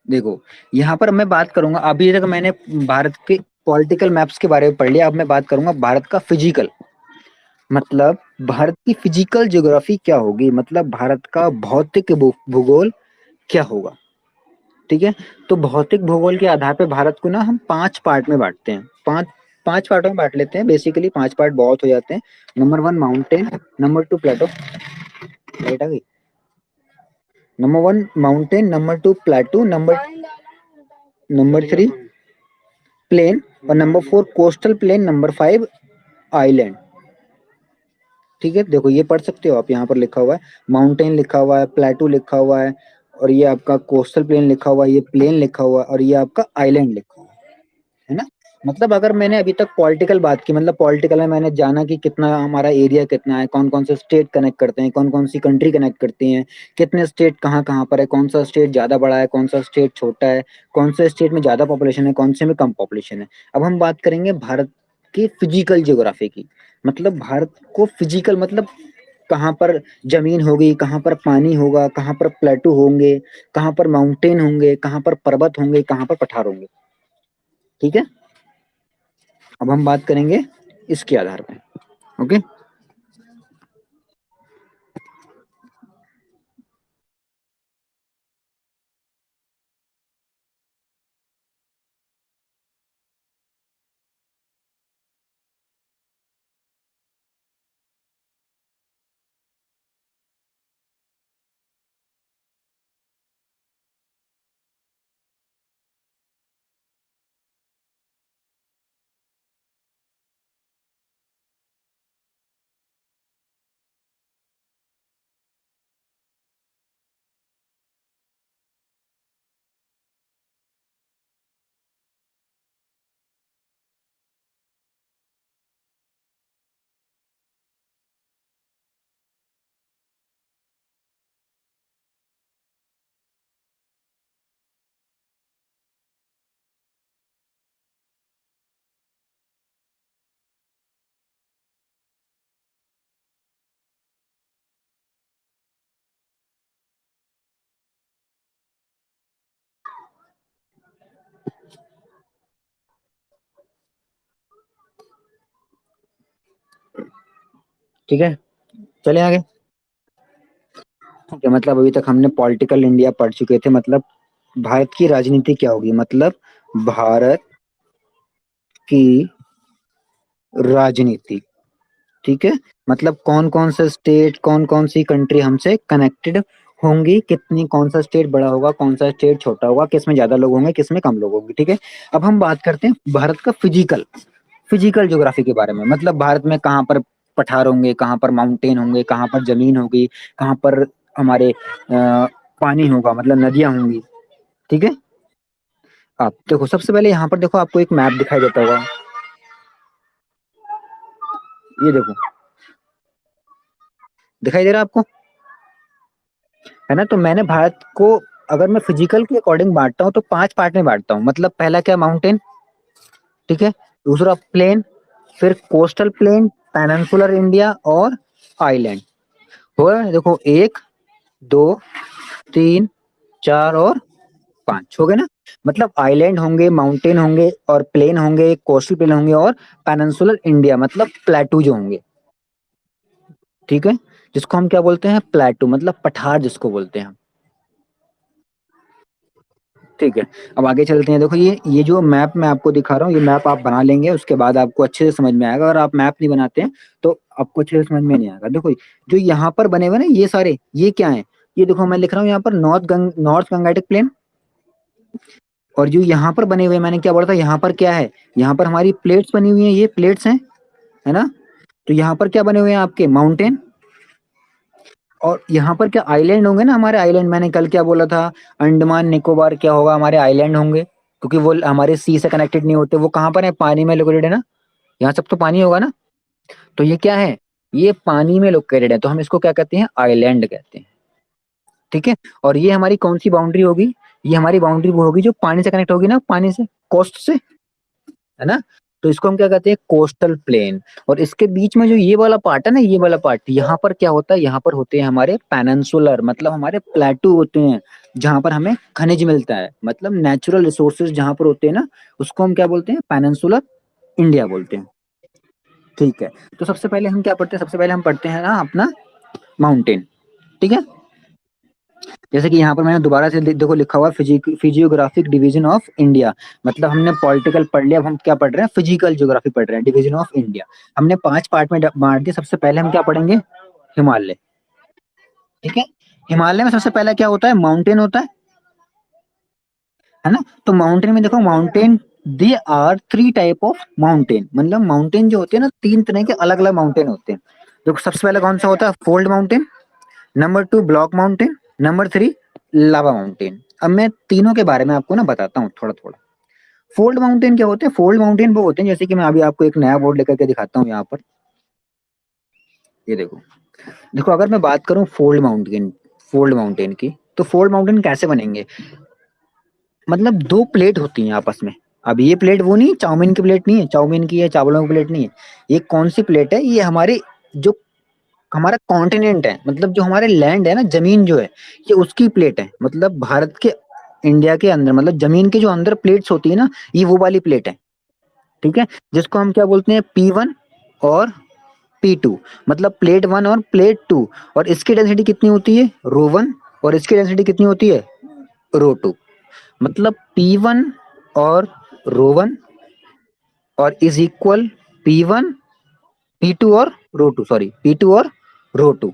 देखो, यहाँ पर मैं बात करूंगा, अभी तक मैंने भारत के पॉलिटिकल मैप्स के बारे में पढ़ लिया, अब मैं बात करूंगा भारत का फिजिकल, मतलब भारत की फिजिकल ज्योग्राफी क्या होगी, मतलब भारत का भौतिक भूगोल क्या होगा, ठीक है। तो भौतिक भूगोल के आधार पर भारत को ना हम 5 पार्ट में बांटते हैं, पांच पांच पार्टों में बांट लेते हैं। बेसिकली 5 पार्ट बहुत हो जाते हैं। Number 1 mountain, number 2 plateau, right आ गई, number 1 mountain, number 2 plateau, number 3 plain, और number 4 coastal plain, number 5 island. ठीक है, देखो ये पढ़ सकते हो आप, यहाँ पर लिखा हुआ है माउंटेन लिखा हुआ है, प्लेटू लिखा हुआ है, और ये आपका कोस्टल प्लेन लिखा हुआ है, ये प्लेन लिखा हुआ है, और ये आपका आइलैंड लिखा हुआ है ना। मतलब अगर मैंने अभी तक पॉलिटिकल बात की, मतलब पॉलिटिकल में मैंने जाना कि कितना हमारा एरिया कितना है, कौन कौन से स्टेट कनेक्ट करते हैं, कौन कौन सी कंट्री कनेक्ट करती हैं, कितने स्टेट कहाँ कहाँ पर है, कौन सा स्टेट ज्यादा बड़ा है, कौन सा स्टेट छोटा है, कौन से स्टेट में ज्यादा पॉपुलेशन है, कौन से में कम पॉपुलेशन है। अब हम बात करेंगे भारत की फिजिकल ज्योग्राफी की, मतलब भारत को फिजिकल, मतलब कहाँ पर जमीन होगी, कहाँ पर पानी होगा, कहाँ पर प्लेटू होंगे, कहाँ पर माउंटेन होंगे, कहाँ पर पर्वत होंगे, कहाँ पर पठार होंगे, ठीक है। अब हम बात करेंगे इसके आधार पर, ओके। ठीक है, चले आगे। ठीक है, मतलब अभी तक हमने पॉलिटिकल इंडिया पढ़ चुके थे, मतलब भारत की राजनीति क्या होगी, मतलब भारत की राजनीति। ठीक है, मतलब कौन कौन सा स्टेट, कौन कौन सी कंट्री हमसे कनेक्टेड होंगी, कितनी, कौन सा स्टेट बड़ा होगा, कौन सा स्टेट छोटा होगा, किसमें ज्यादा लोग होंगे, किसमें कम लोग होंगे। ठीक है, अब हम बात करते हैं भारत का फिजिकल फिजिकल ज्योग्राफी के बारे में। मतलब भारत में कहाँ पर पठार होंगे, कहाँ पर माउंटेन होंगे, कहाँ पर जमीन होगी, कहाँ पर हमारे पानी होगा, मतलब नदियां होंगी। ठीक है, आप देखो, सबसे पहले यहाँ पर देखो, आपको एक मैप दिखाई देता होगा। ये देखो, दिखाई दे रहा है आपको, है ना। तो मैंने भारत को, अगर मैं फिजिकल के अकॉर्डिंग बांटता हूँ तो 5 पार्ट में बांटता हूँ। मतलब पहला क्या, माउंटेन। ठीक है, दूसरा प्लेन, फिर कोस्टल प्लेन, पेनिनसुलर इंडिया और आइलैंड। हो गया, देखो, 1, 2, 3, 4 और 5 हो गए ना। मतलब आइलैंड होंगे, माउंटेन होंगे और प्लेन होंगे, कोस्टल प्लेन होंगे और पेनिनसुलर इंडिया मतलब प्लेटू जो होंगे। ठीक है, जिसको हम क्या बोलते हैं, प्लेटू, मतलब पठार जिसको बोलते हैं। ठीक है, अब आगे चलते हैं। देखो, ये जो मैप मैं आपको दिखा रहा हूँ, ये मैप आप बना लेंगे, उसके बाद आपको अच्छे से समझ में आएगा। अगर आप मैप नहीं बनाते हैं तो आपको अच्छे से समझ में नहीं आएगा। देखो, जो यहाँ पर बने हुए ना, ये सारे, ये क्या है, ये देखो, मैं लिख रहा हूँ यहाँ पर नॉर्थ गंगेटिक प्लेन। और जो यहाँ पर बने हुए, मैंने क्या बोला था, यहाँ पर क्या है, यहाँ पर हमारी प्लेट्स बनी हुई हैं, ये प्लेट्स हैं, है ना। तो यहाँ पर क्या बने हुए हैं, आपके माउंटेन। और यहाँ पर क्या आइलैंड होंगे ना हमारे, आइलैंड, मैंने कल क्या बोला था, अंडमान निकोबार क्या होगा, हमारे आइलैंड होंगे, क्योंकि वो हमारे सी से कनेक्टेड नहीं होते, वो कहाँ पर है, पानी में लोकेटेड है ना। यहाँ सब तो पानी होगा ना। तो ये क्या है, ये पानी में लोकेटेड है, तो हम इसको क्या कहते हैं, आइलैंड कहते हैं। ठीक है, और ये हमारी कौन सी बाउंड्री होगी, ये हमारी बाउंड्री वो होगी जो पानी से कनेक्ट होगी ना, पानी से, कोस्ट से, है ना। तो इसको हम क्या कहते हैं, कोस्टल प्लेन। और इसके बीच में जो ये वाला पार्ट है ना, ये वाला पार्ट, यहाँ पर क्या होता है, यहाँ पर होते हैं हमारे पेनिनसुलर, मतलब हमारे प्लेटू होते हैं, जहां पर हमें खनिज मिलता है, मतलब नेचुरल रिसोर्सेज जहां पर होते हैं ना, उसको हम क्या बोलते हैं, पेनिनसुलर इंडिया बोलते हैं। ठीक है, तो सबसे पहले हम क्या पढ़ते हैं, सबसे पहले हम पढ़ते हैं ना अपना माउंटेन। ठीक है, जैसे कि यहाँ पर मैंने दोबारा से देखो लिखा हुआ, फिजियोग्राफिक डिवीजन ऑफ इंडिया। मतलब हमने पॉलिटिकल पढ़ लिया, अब हम क्या पढ़ रहे हैं, फिजिकल ज्योग्राफी पढ़ रहे हैं, डिवीजन ऑफ इंडिया। हमने 5 पार्ट में बांट दिया। सबसे पहले हम क्या पढ़ेंगे, हिमालय। ठीक है, हिमालय में सबसे पहला क्या होता है, माउंटेन होता है ना। तो माउंटेन में देखो, mountain, they are 3 type of mountain, मतलब माउंटेन जो होते हैं ना, 3 तरह के अलग अलग माउंटेन होते हैं। देखो, सबसे पहले कौन सा होता है, fold mountain. Number 2, block mountain. Number 3, लावा माउंटेन। अब मैं तीनों के बारे में आपको ना बताता हूँ थोड़ा थोड़ा। फोल्ड माउंटेन क्या होते हैं, फोल्ड माउंटेन वो होते हैं, जैसे कि मैं अभी आपको एक नया बोर्ड लेकर के दिखाता हूँ यहाँ पर। ये देखो, देखो, अगर मैं बात करूँ फोल्ड माउंटेन की, तो फोल्ड माउंटेन कैसे बनेंगे, मतलब 2 प्लेट होती हैं आपस में। अब ये प्लेट वो नहीं, चाउमीन की प्लेट नहीं है, चाउमीन की है, चावलों की प्लेट नहीं है। ये कौन सी प्लेट है, ये हमारे जो हमारा कॉन्टिनेंट है, मतलब जो हमारे लैंड है ना, जमीन जो है, ये उसकी प्लेट है। मतलब भारत के, इंडिया के अंदर, मतलब जमीन के जो अंदर प्लेट्स होती है ना, ये वो वाली प्लेट है। ठीक है, जिसको हम क्या बोलते हैं, P1 और P2, मतलब प्लेट 1 और प्लेट 2, और इसकी डेंसिटी कितनी होती है, रो 1, और इसकी डेंसिटी कितनी होती है, रो 2। मतलब P1 और रो 1 और इज इक्वल P1 P2 और रो 2, सॉरी P2 और रो 2।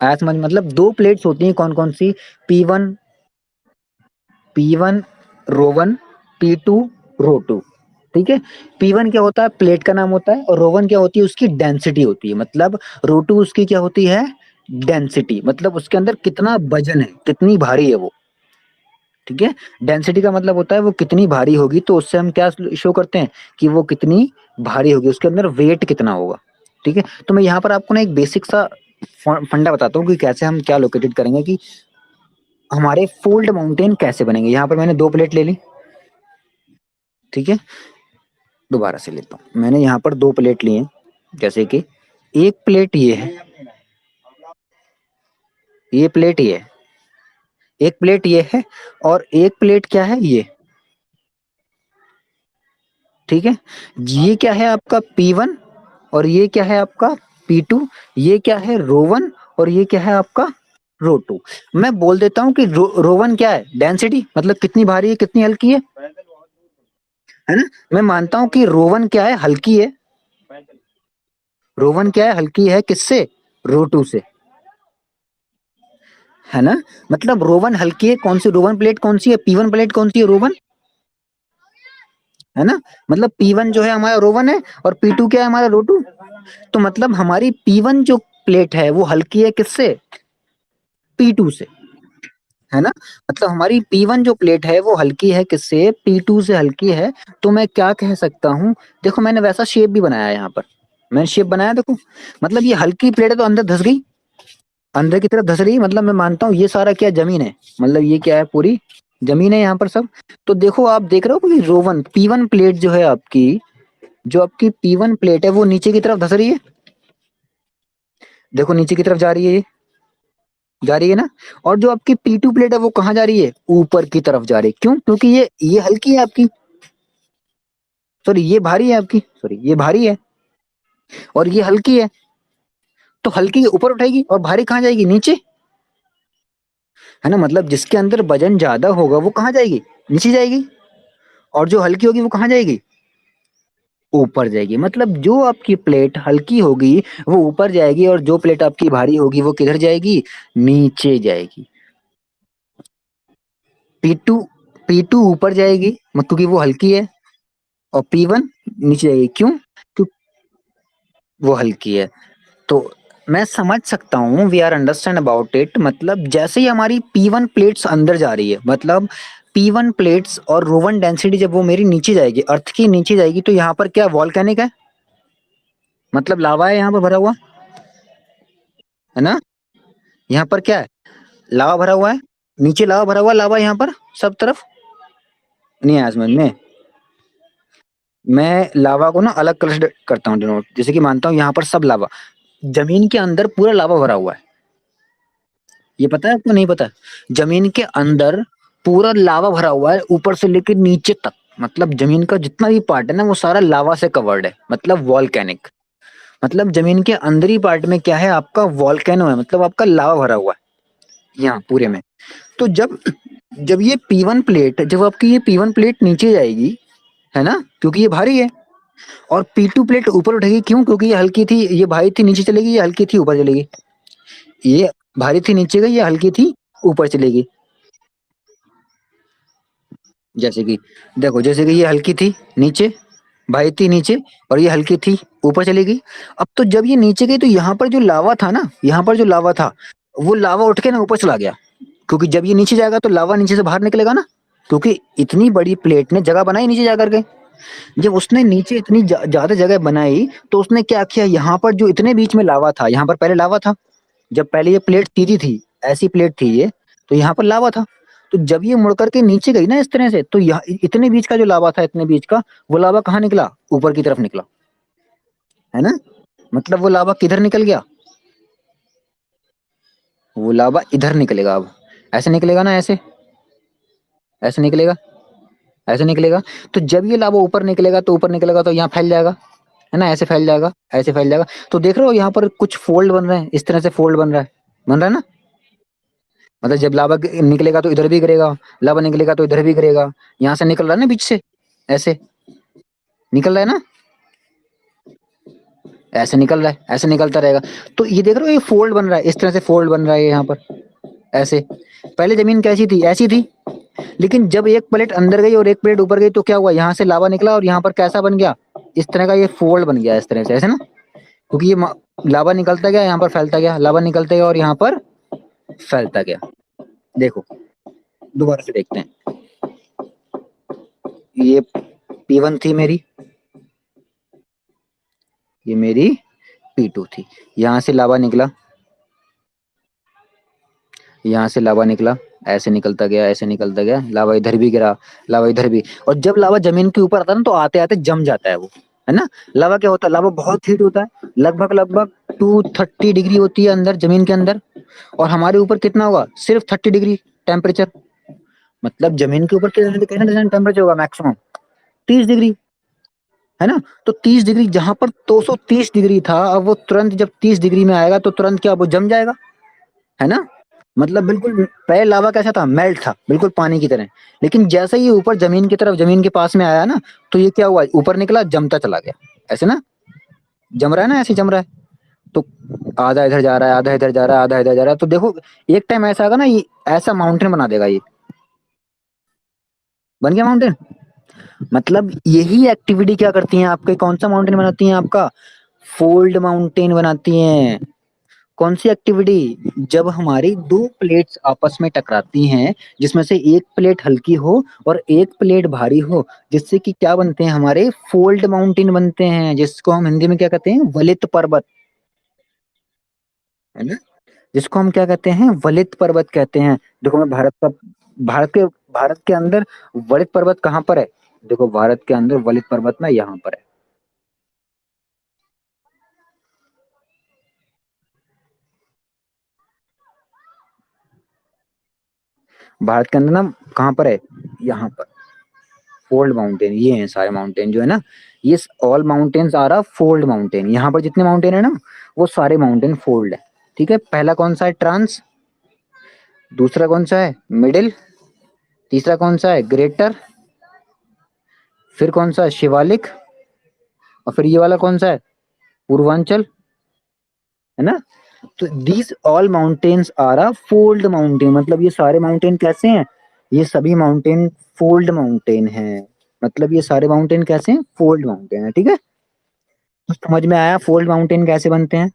आया समझ, मतलब दो प्लेट्स होती हैं कौन कौन सी, P1, P1 रो 1, P2 रो 2। ठीक है, P1 क्या होता है, प्लेट का नाम होता है, और रो 1 क्या होती है, उसकी डेंसिटी होती है, मतलब रो 2 उसकी क्या होती है, डेंसिटी, मतलब उसके अंदर कितना वजन है, कितनी भारी है वो। ठीक है, डेंसिटी का मतलब होता है वो कितनी भारी होगी, तो उससे हम क्या शो करते हैं कि वो कितनी भारी होगी, उसके अंदर वेट कितना होगा। ठीक है, तो मैं यहाँ पर आपको ना एक बेसिक सा फंडा बताता हूँ कि कैसे हम क्या लोकेटेड करेंगे कि हमारे फोल्ड माउंटेन कैसे बनेंगे। यहाँ पर मैंने दो प्लेट ले ली। ठीक है, दोबारा से लेता हूँ, मैंने यहाँ पर दो प्लेट ली हैं, जैसे कि एक प्लेट ये है, ये प्लेट ये है, एक प्लेट ये है, और एक प्लेट क्या है, ये। ठीक है, ये क्या है आपका P1, और ये क्या है आपका P2, ये क्या है रो 1, और ये क्या है आपका रो 2। मैं बोल देता हूँ कि रो 1 क्या है, डेंसिटी, मतलब कितनी भारी है कितनी हल्की है ना। मैं मानता हूँ कि रो 1 क्या है, हल्की है, रो 1 क्या है, हल्की है, किससे, रो 2 से, है ना। मतलब रो 1 हल्की है, कौन सी रो 1 प्लेट कौन सी है, P1 प्लेट कौन सी है, रो 1, है ना। मतलब P1 जो है हमारा रो 1 है, और P2 क्या है, हमारा रो 2। तो मतलब हमारी P1 जो प्लेट है वो हल्की है किससे, P2 से, है ना। मतलब हमारी P1 जो प्लेट है वो हल्की है किससे, P2 से हल्की है। तो मैं क्या कह सकता हूँ, देखो मैंने वैसा शेप भी बनाया है यहाँ पर, मैंने शेप बनाया देखो, मतलब ये हल्की प्लेट है तो अंदर धस गई, अंदर की तरफ धस रही, मतलब मैं मानता हूँ ये सारा क्या जमीन है, मतलब ये क्या है, पूरी जमीन है यहाँ पर सब। तो देखो आप देख रहे हो कि रो 1 P1 प्लेट जो है आपकी, जो आपकी P1 प्लेट है वो नीचे की तरफ धस रही है, देखो नीचे की तरफ जा रही है, ये जा रही है ना। और जो आपकी P2 प्लेट है वो कहाँ जा रही है, ऊपर की तरफ जा रही है, क्यों, क्योंकि ये हल्की है आपकी, सॉरी ये भारी है आपकी, सॉरी ये भारी है, और ये हल्की है, तो हल्की ऊपर उठाएगी और भारी कहाँ जाएगी, नीचे, है ना। मतलब जिसके अंदर वजन ज्यादा होगा वो कहाँ जाएगी, नीचे जाएगी, और जो हल्की होगी वो कहाँ जाएगी, ऊपर जाएगी। मतलब जो आपकी प्लेट हल्की होगी वो ऊपर जाएगी, और जो प्लेट आपकी भारी होगी वो किधर जाएगी, नीचे जाएगी। P2, P2 ऊपर जाएगी क्योंकि वो हल्की है, और P1 नीचे जाएगी, क्यों, क्योंकि वो हल्की है। तो मैं समझ सकता हूँ, we are understand about it, मतलब जैसे ही हमारी P1 प्लेट्स अंदर जा रही है, मतलब P1 प्लेट्स और रो 1 डेंसिटी जब वो मेरी नीचे जाएगी, अर्थ की नीचे जाएगी, तो यहाँ पर क्या वॉल्केनिक है, मतलब लावा है यहाँ पर भरा हुआ, है ना। यहाँ पर क्या है, लावा भरा हुआ है, नीचे लावा भरा हुआ है, लावा यहाँ पर सब तरफ, नहीं आया समझ में। मैं लावा को ना अलग कलर से करता हूँ डिनोट, जैसे कि मानता हूँ यहाँ पर सब लावा, जमीन के अंदर पूरा लावा भरा हुआ है, ये पता है आपको, नहीं पता, जमीन के अंदर पूरा लावा भरा हुआ है ऊपर से लेकर नीचे तक, मतलब जमीन का जितना भी पार्ट है ना वो सारा लावा से कवर्ड है, मतलब वॉल्केनिक। मतलब जमीन के अंदरी पार्ट में क्या है, आपका वॉल्केनो है, मतलब आपका लावा भरा हुआ है यहाँ पूरे में। तो जब जब ये P1 प्लेट, जब आपकी ये P1 प्लेट नीचे जाएगी, है ना, क्योंकि ये भारी है, और P2 प्लेट ऊपर उठेगी, क्यों, क्योंकि ये हल्की थी, ये भारी थी नीचे चलेगी, ये हल्की थी ऊपर चलेगी, ये भारी थी नीचे गई, ये हल्की थी ऊपर चलेगी। जैसे कि देखो, जैसे कि ये हल्की थी नीचे, भारी थी नीचे, और ये हल्की थी ऊपर चली गई। अब तो जब ये नीचे गई तो यहाँ पर जो लावा था ना, यहाँ पर जो लावा था वो लावा उठ के ना ऊपर चला गया, क्योंकि जब ये नीचे जाएगा तो लावा नीचे से बाहर निकलेगा ना, क्योंकि इतनी बड़ी प्लेट ने जगह बनाई नीचे जा करके। जब उसने नीचे इतनी ज्यादा जगह बनाई, तो उसने क्या किया, यहाँ पर जो इतने बीच में लावा था, यहाँ पर पहले लावा था, जब पहले ये प्लेट सीधी थी, ऐसी प्लेट थी ये, तो यहाँ पर लावा था। तो जब ये मुड़ करके नीचे गई ना इस तरह से, तो यहाँ इतने बीच का जो लावा था, इतने बीच का, वो लावा कहाँ निकला, ऊपर की तरफ निकला, है ना। मतलब वो लावा किधर निकल गया, वो लावा इधर निकलेगा अब, ऐसे निकलेगा ना, ऐसे, ऐसे निकलेगा, ऐसे निकलेगा। तो जब ये लावा ऊपर निकलेगा तो ऊपर निकलेगा तो यहाँ फैल जाएगा, है ना, ऐसे फैल जाएगा, ऐसे फैल जाएगा। तो देख रहे हो यहाँ पर कुछ फोल्ड बन रहे हैं, इस तरह से फोल्ड बन रहा है, बन रहा है ना। मतलब जब लावा निकलेगा तो इधर भी गिरेगा, लावा निकलेगा तो इधर भी गिरेगा, यहाँ से निकल रहा है ना बीच से, ऐसे निकल रहा है ना, ऐसे निकल रहा है, ऐसे निकलता रहेगा। तो ये देख रहे हो, ये फोल्ड बन रहा है, इस तरह से फोल्ड बन रहा है यहाँ पर, ऐसे। पहले जमीन कैसी थी, ऐसी थी। लेकिन जब एक प्लेट अंदर गई और एक प्लेट ऊपर गई तो क्या हुआ, यहाँ से लावा निकला और यहाँ पर कैसा बन गया, इस तरह का ये फोल्ड बन गया, इस तरह से, ऐसे ना। क्योंकि ये लावा निकलता गया, यहाँ पर फैलता गया, लावा निकलता गया और यहाँ पर फैलता गया। देखो, दोबारा से देखते हैं। ये P1 थी मेरी, ये मेरी P2 थी। यहाँ से लावा निकला, यहाँ से लावा निकला, ऐसे निकलता गया, ऐसे निकलता गया, लावा इधर भी गिरा, लावा इधर भी। और जब लावा जमीन के ऊपर आता है ना, तो आते आते जम जाता है वो, है ना। लावा क्या होता है, लावा बहुत हीट होता है, लगभग लगभग 230 डिग्री होती है अंदर, जमीन के अंदर। और हमारे ऊपर कितना होगा, सिर्फ 30 डिग्री टेम्परेचर। मतलब जमीन के ऊपर कितना टेम्परेचर होगा, मैक्सिमम 30 डिग्री, है ना। तो 30 डिग्री जहां पर 230 डिग्री था, अब वो तुरंत जब 30 डिग्री में आएगा तो तुरंत क्या, वो जम जाएगा, है ना। मतलब बिल्कुल पहले लावा कैसा था, मेल्ट था, बिल्कुल पानी की तरह। लेकिन जैसे ही ऊपर जमीन की तरफ, जमीन के पास में आया ना, तो ये क्या हुआ, ऊपर निकला, जमता चला गया, ऐसे ना। जम रहा है ना, ऐसे जम रहा है। तो आधा इधर जा रहा है, आधा इधर जा रहा है, आधा इधर जा रहा है। तो देखो, एक टाइम ऐसा आएगा ना, ये ऐसा माउंटेन बना देगा, ये बन गया माउंटेन। मतलब यही एक्टिविटी क्या करती है आपके, कौन सा माउंटेन बनाती है आपका, फोल्ड माउंटेन बनाती हैं। कौन सी एक्टिविटी, जब हमारी दो प्लेट्स आपस में टकराती हैं, जिसमें से एक प्लेट हल्की हो और एक प्लेट भारी हो, जिससे कि क्या बनते हैं, हमारे फोल्ड माउंटेन बनते हैं, जिसको हम हिंदी में क्या कहते हैं, वलित पर्वत, है ना। जिसको हम क्या कहते हैं, वलित पर्वत कहते हैं। देखो, मैं भारत के भारत के अंदर वलित पर्वत कहाँ पर है, देखो भारत के अंदर वलित पर्वत ना यहाँ पर है। भारत के अंदर ना, कहाँ पर है, यहाँ पर। फोल्ड माउंटेन, ये हैं सारे माउंटेन जो है ना, ये all mountains are a fold mountain. यहाँ पर जितने माउंटेन है ना, वो सारे माउंटेन फोल्ड है। ठीक है, पहला कौन सा है, ट्रांस। दूसरा कौन सा है, मिडिल। तीसरा कौन सा है, ग्रेटर। फिर कौन सा है, शिवालिक। और फिर ये वाला कौन सा है, पूर्वांचल, है ना। तो these all mountains are a fold mountain. मतलब ये सारे माउंटेन कैसे हैं, ये सभी माउंटेन फोल्ड माउंटेन हैं। मतलब ये सारे माउंटेन कैसे हैं, फोल्ड माउंटेन है, ठीक है। तो समझ में आया फोल्ड माउंटेन कैसे बनते हैं।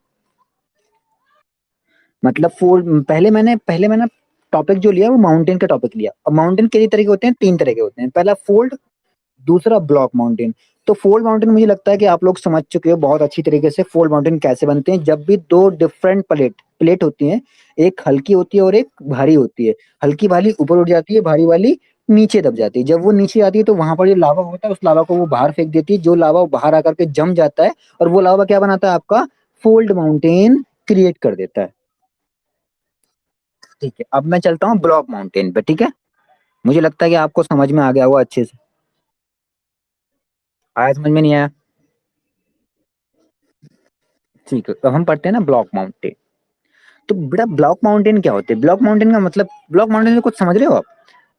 मतलब फोल्ड, पहले मैंने टॉपिक जो लिया वो माउंटेन का टॉपिक लिया। अब माउंटेन कितने तरह के होते हैं, तीन तरह के होते हैं। पहला फोल्ड, दूसरा ब्लॉक माउंटेन। तो फोल्ड माउंटेन मुझे लगता है कि आप लोग समझ चुके हो बहुत अच्छी तरीके से फोल्ड माउंटेन कैसे बनते हैं। जब भी दो डिफरेंट प्लेट प्लेट होती हैं, एक हल्की होती है और एक भारी होती है। हल्की वाली ऊपर उठ जाती है, भारी वाली नीचे दब जाती है। जब वो नीचे आती है तो वहां पर जो लावा होता है, उस लावा को वो बाहर फेंक देती है। जो लावा वो बाहर आकर के जम जाता है, और वो लावा क्या बनाता है, आपका फोल्ड माउंटेन क्रिएट कर देता है। ठीक है, अब मैं चलता हूँ ब्लॉक माउंटेन पे, ठीक है। मुझे लगता है कि आपको समझ में आ गया होगा अच्छे से। आया समझ में, नहीं आया। ठीक है, अब हम पढ़ते हैं ना ब्लॉक माउंटेन। तो बेटा, ब्लॉक माउंटेन क्या होते हैं, ब्लॉक माउंटेन का मतलब, ब्लॉक माउंटेन में कुछ समझ रहे हो आप।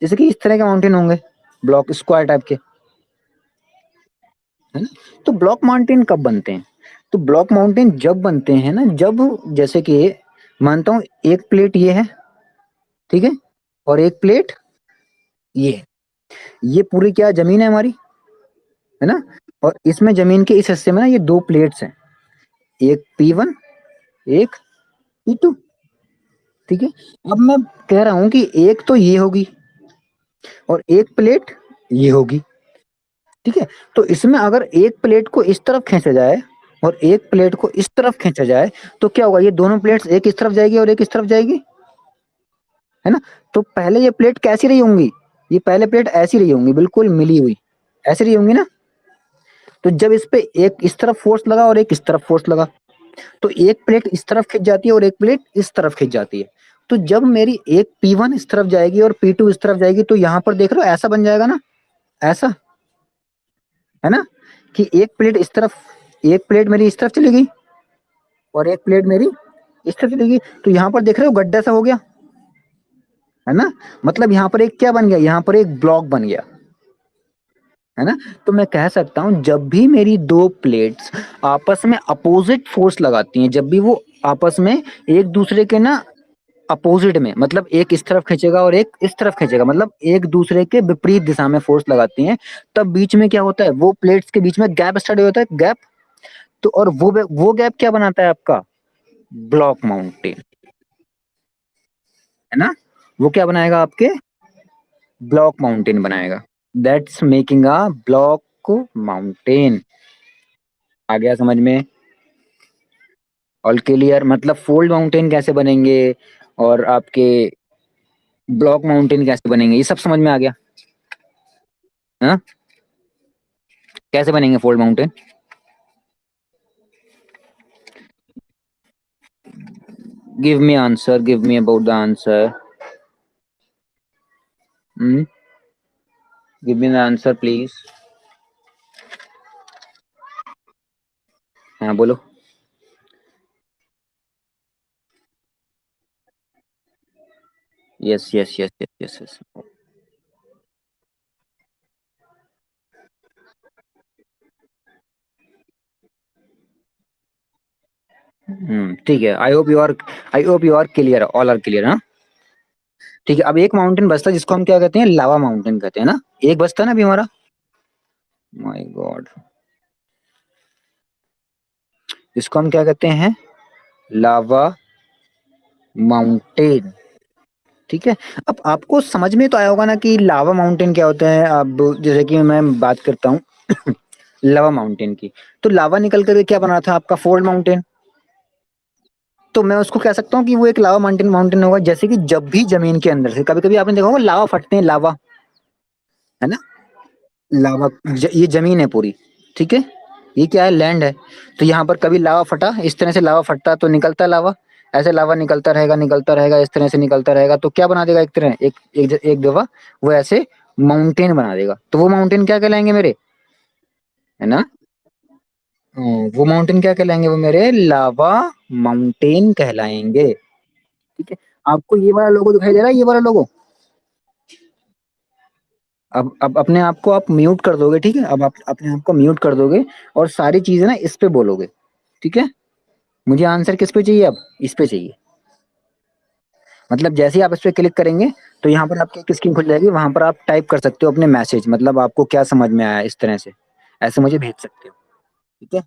जैसे कि इस तरह के माउंटेन होंगे, ब्लॉक स्क्वायर टाइप के, है ना। तो ब्लॉक माउंटेन कब बनते हैं, तो ब्लॉक माउंटेन जब बनते हैं ना, जब, जैसे कि मानता हूँ एक प्लेट ये है, ठीक है, और एक प्लेट ये है। ये पूरी क्या जमीन है हमारी, है ना। और इसमें जमीन के इस हिस्से में ना, ये दो प्लेट्स हैं, एक P1, एक P2, ठीक है। अब मैं कह रहा हूं कि एक तो ये होगी और एक प्लेट ये होगी, ठीक है। तो इसमें अगर एक प्लेट को इस तरफ खींचा जाए और एक प्लेट को इस तरफ खींचा जाए, तो क्या होगा, ये दोनों प्लेट्स एक इस तरफ जाएगी और एक इस तरफ जाएगी, है ना। तो पहले ये प्लेट कैसी रही होंगी, ये पहले प्लेट ऐसी रही होंगी, बिल्कुल मिली हुई, ऐसी रही होंगी ना। तो जब इस पे एक इस तरफ फोर्स लगा और एक इस तरफ फोर्स लगा, तो एक प्लेट इस तरफ खिंच जाती है और एक प्लेट इस तरफ खिंच जाती है। तो जब मेरी एक P1 इस तरफ जाएगी और P2 इस तरफ जाएगी, तो यहां पर देख रहे हो ऐसा बन जाएगा ना, ऐसा, है ना, कि एक प्लेट इस तरफ, एक प्लेट मेरी इस तरफ चली गई और एक प्लेट मेरी इस तरफ चली गई, तो यहाँ पर देख रहे हो गड्ढा सा हो गया, है ना। मतलब यहाँ पर एक क्या बन गया, यहाँ पर एक ब्लॉक बन गया, है ना। तो मैं कह सकता हूँ जब भी मेरी दो प्लेट्स आपस में अपोजिट फोर्स लगाती हैं, जब भी वो आपस में एक दूसरे के ना अपोजिट में, मतलब एक इस तरफ खींचेगा और एक इस तरफ खींचेगा, मतलब एक दूसरे के विपरीत दिशा में फोर्स लगाती हैं, तब बीच में क्या होता है, वो प्लेट्स के बीच में गैप स्टार्ट हो जाता है, गैप। तो और वो गैप क्या बनाता है आपका, ब्लॉक माउंटेन, है ना। वो क्या बनाएगा आपके, ब्लॉक माउंटेन बनाएगा। That's making a block mountain. आ गया समझ में। ऑल क्लियर, मतलब फोल्ड माउंटेन कैसे बनेंगे और आपके ब्लॉक माउंटेन कैसे बनेंगे, ये सब समझ में आ गया। हाँ, कैसे बनेंगे fold mountain. Give me answer, give me about the answer. Give me the answer please. हाँ बोलो। Yes yes yes yes yes yes. ठीक है। I hope you are clear, all are clear, हाँ। ठीक है, अब एक माउंटेन बचता है जिसको हम क्या कहते हैं, लावा माउंटेन कहते हैं ना। एक बचता है ना अभी हमारा। My God. इसको हम क्या कहते हैं, लावा माउंटेन। ठीक है। अब आपको समझ में तो आया होगा ना कि लावा माउंटेन क्या होता है। अब जैसे कि मैं बात करता हूँ लावा माउंटेन की, तो लावा निकल कर क्या बना था आपका, फोल्ड माउंटेन। तो मैं उसको कह सकता हूँ कि वो एक लावा माउंटेन माउंटेन होगा, जैसे कि जब भी जमीन के अंदर से कभी कभी आपने देखा होगा लावा फटते हैं, लावा, है ना। लावा, ये जमीन है पूरी, ठीक है, ये क्या है, लैंड है। तो यहाँ पर कभी लावा फटा, इस तरह से लावा फटता तो निकलता लावा, ऐसे लावा निकलता रहेगा, इस तरह से निकलता रहेगा, तो क्या बना देगा, एक तरह एक दफा वो ऐसे माउंटेन बना देगा। तो वो माउंटेन क्या कहलाएंगे मेरे, है ना। वो माउंटेन क्या कहलाएंगे, वो मेरे लावा माउंटेन कहलाएंगे। ठीक है। आपको ये वाला लोगो दिखाई दे रहा है, ये वाला लोगो। अब अपने आप को आप म्यूट कर दोगे, ठीक है। अब आप अपने आप को म्यूट कर दोगे और सारी चीजें ना इस पे बोलोगे, ठीक है। मुझे आंसर किस पे चाहिए, अब इस पे चाहिए। मतलब जैसे ही आप इस पे क्लिक करेंगे तो यहाँ पर आपकी एक स्क्रीन खुल जाएगी, वहां पर आप टाइप कर सकते हो अपने मैसेज, मतलब आपको क्या समझ में आया, इस तरह से ऐसे मुझे भेज सकते हो, ठीक है।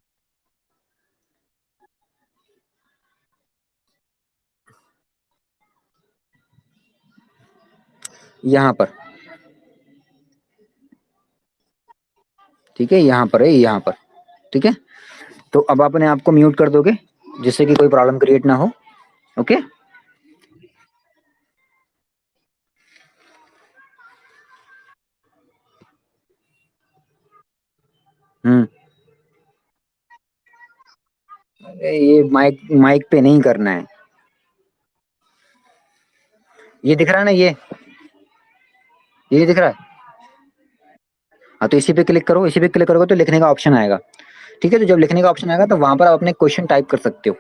यहाँ पर, ठीक है, यहाँ पर है, यहाँ पर, ठीक है। तो अब आप अपने आप को म्यूट कर दोगे जिससे कि कोई प्रॉब्लम क्रिएट ना हो। ओके। हम्म। अरे ये माइक माइक पे नहीं करना है। ये दिख रहा है ना, ये दिख रहा है। हाँ, तो इसी पे क्लिक करो, इसी पे क्लिक करोगे तो लिखने का ऑप्शन आएगा, ठीक है। तो जब लिखने का ऑप्शन आएगा तो वहां पर आप अपने क्वेश्चन टाइप कर सकते हो,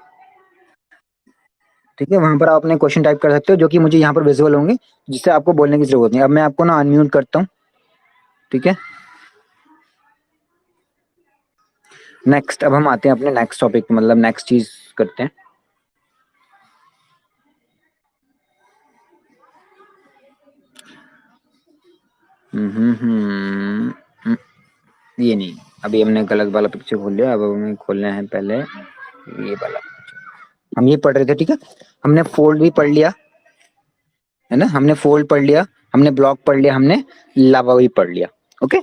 ठीक है। वहां पर आप अपने क्वेश्चन टाइप कर सकते हो जो कि मुझे यहाँ पर विजुअल होंगे, जिससे आपको बोलने की जरूरत नहीं। अब मैं आपको ना अनम्यूट करता हूँ, ठीक है। नेक्स्ट, अब हम आते हैं अपने नेक्स्ट टॉपिक, मतलब नेक्स्ट चीज करते हैं। हम्म, हम्म, हम्म, ये नहीं, अभी हमने गलत वाला पिक्चर खोल लिया, अब हमें खोलना है पहले ये वाला। हम ये पढ़ रहे थे, ठीक है। हमने फोल्ड भी पढ़ लिया, है ना, हमने फोल्ड पढ़ लिया, हमने ब्लॉक पढ़ लिया, हमने लावा भी पढ़ लिया। ओके।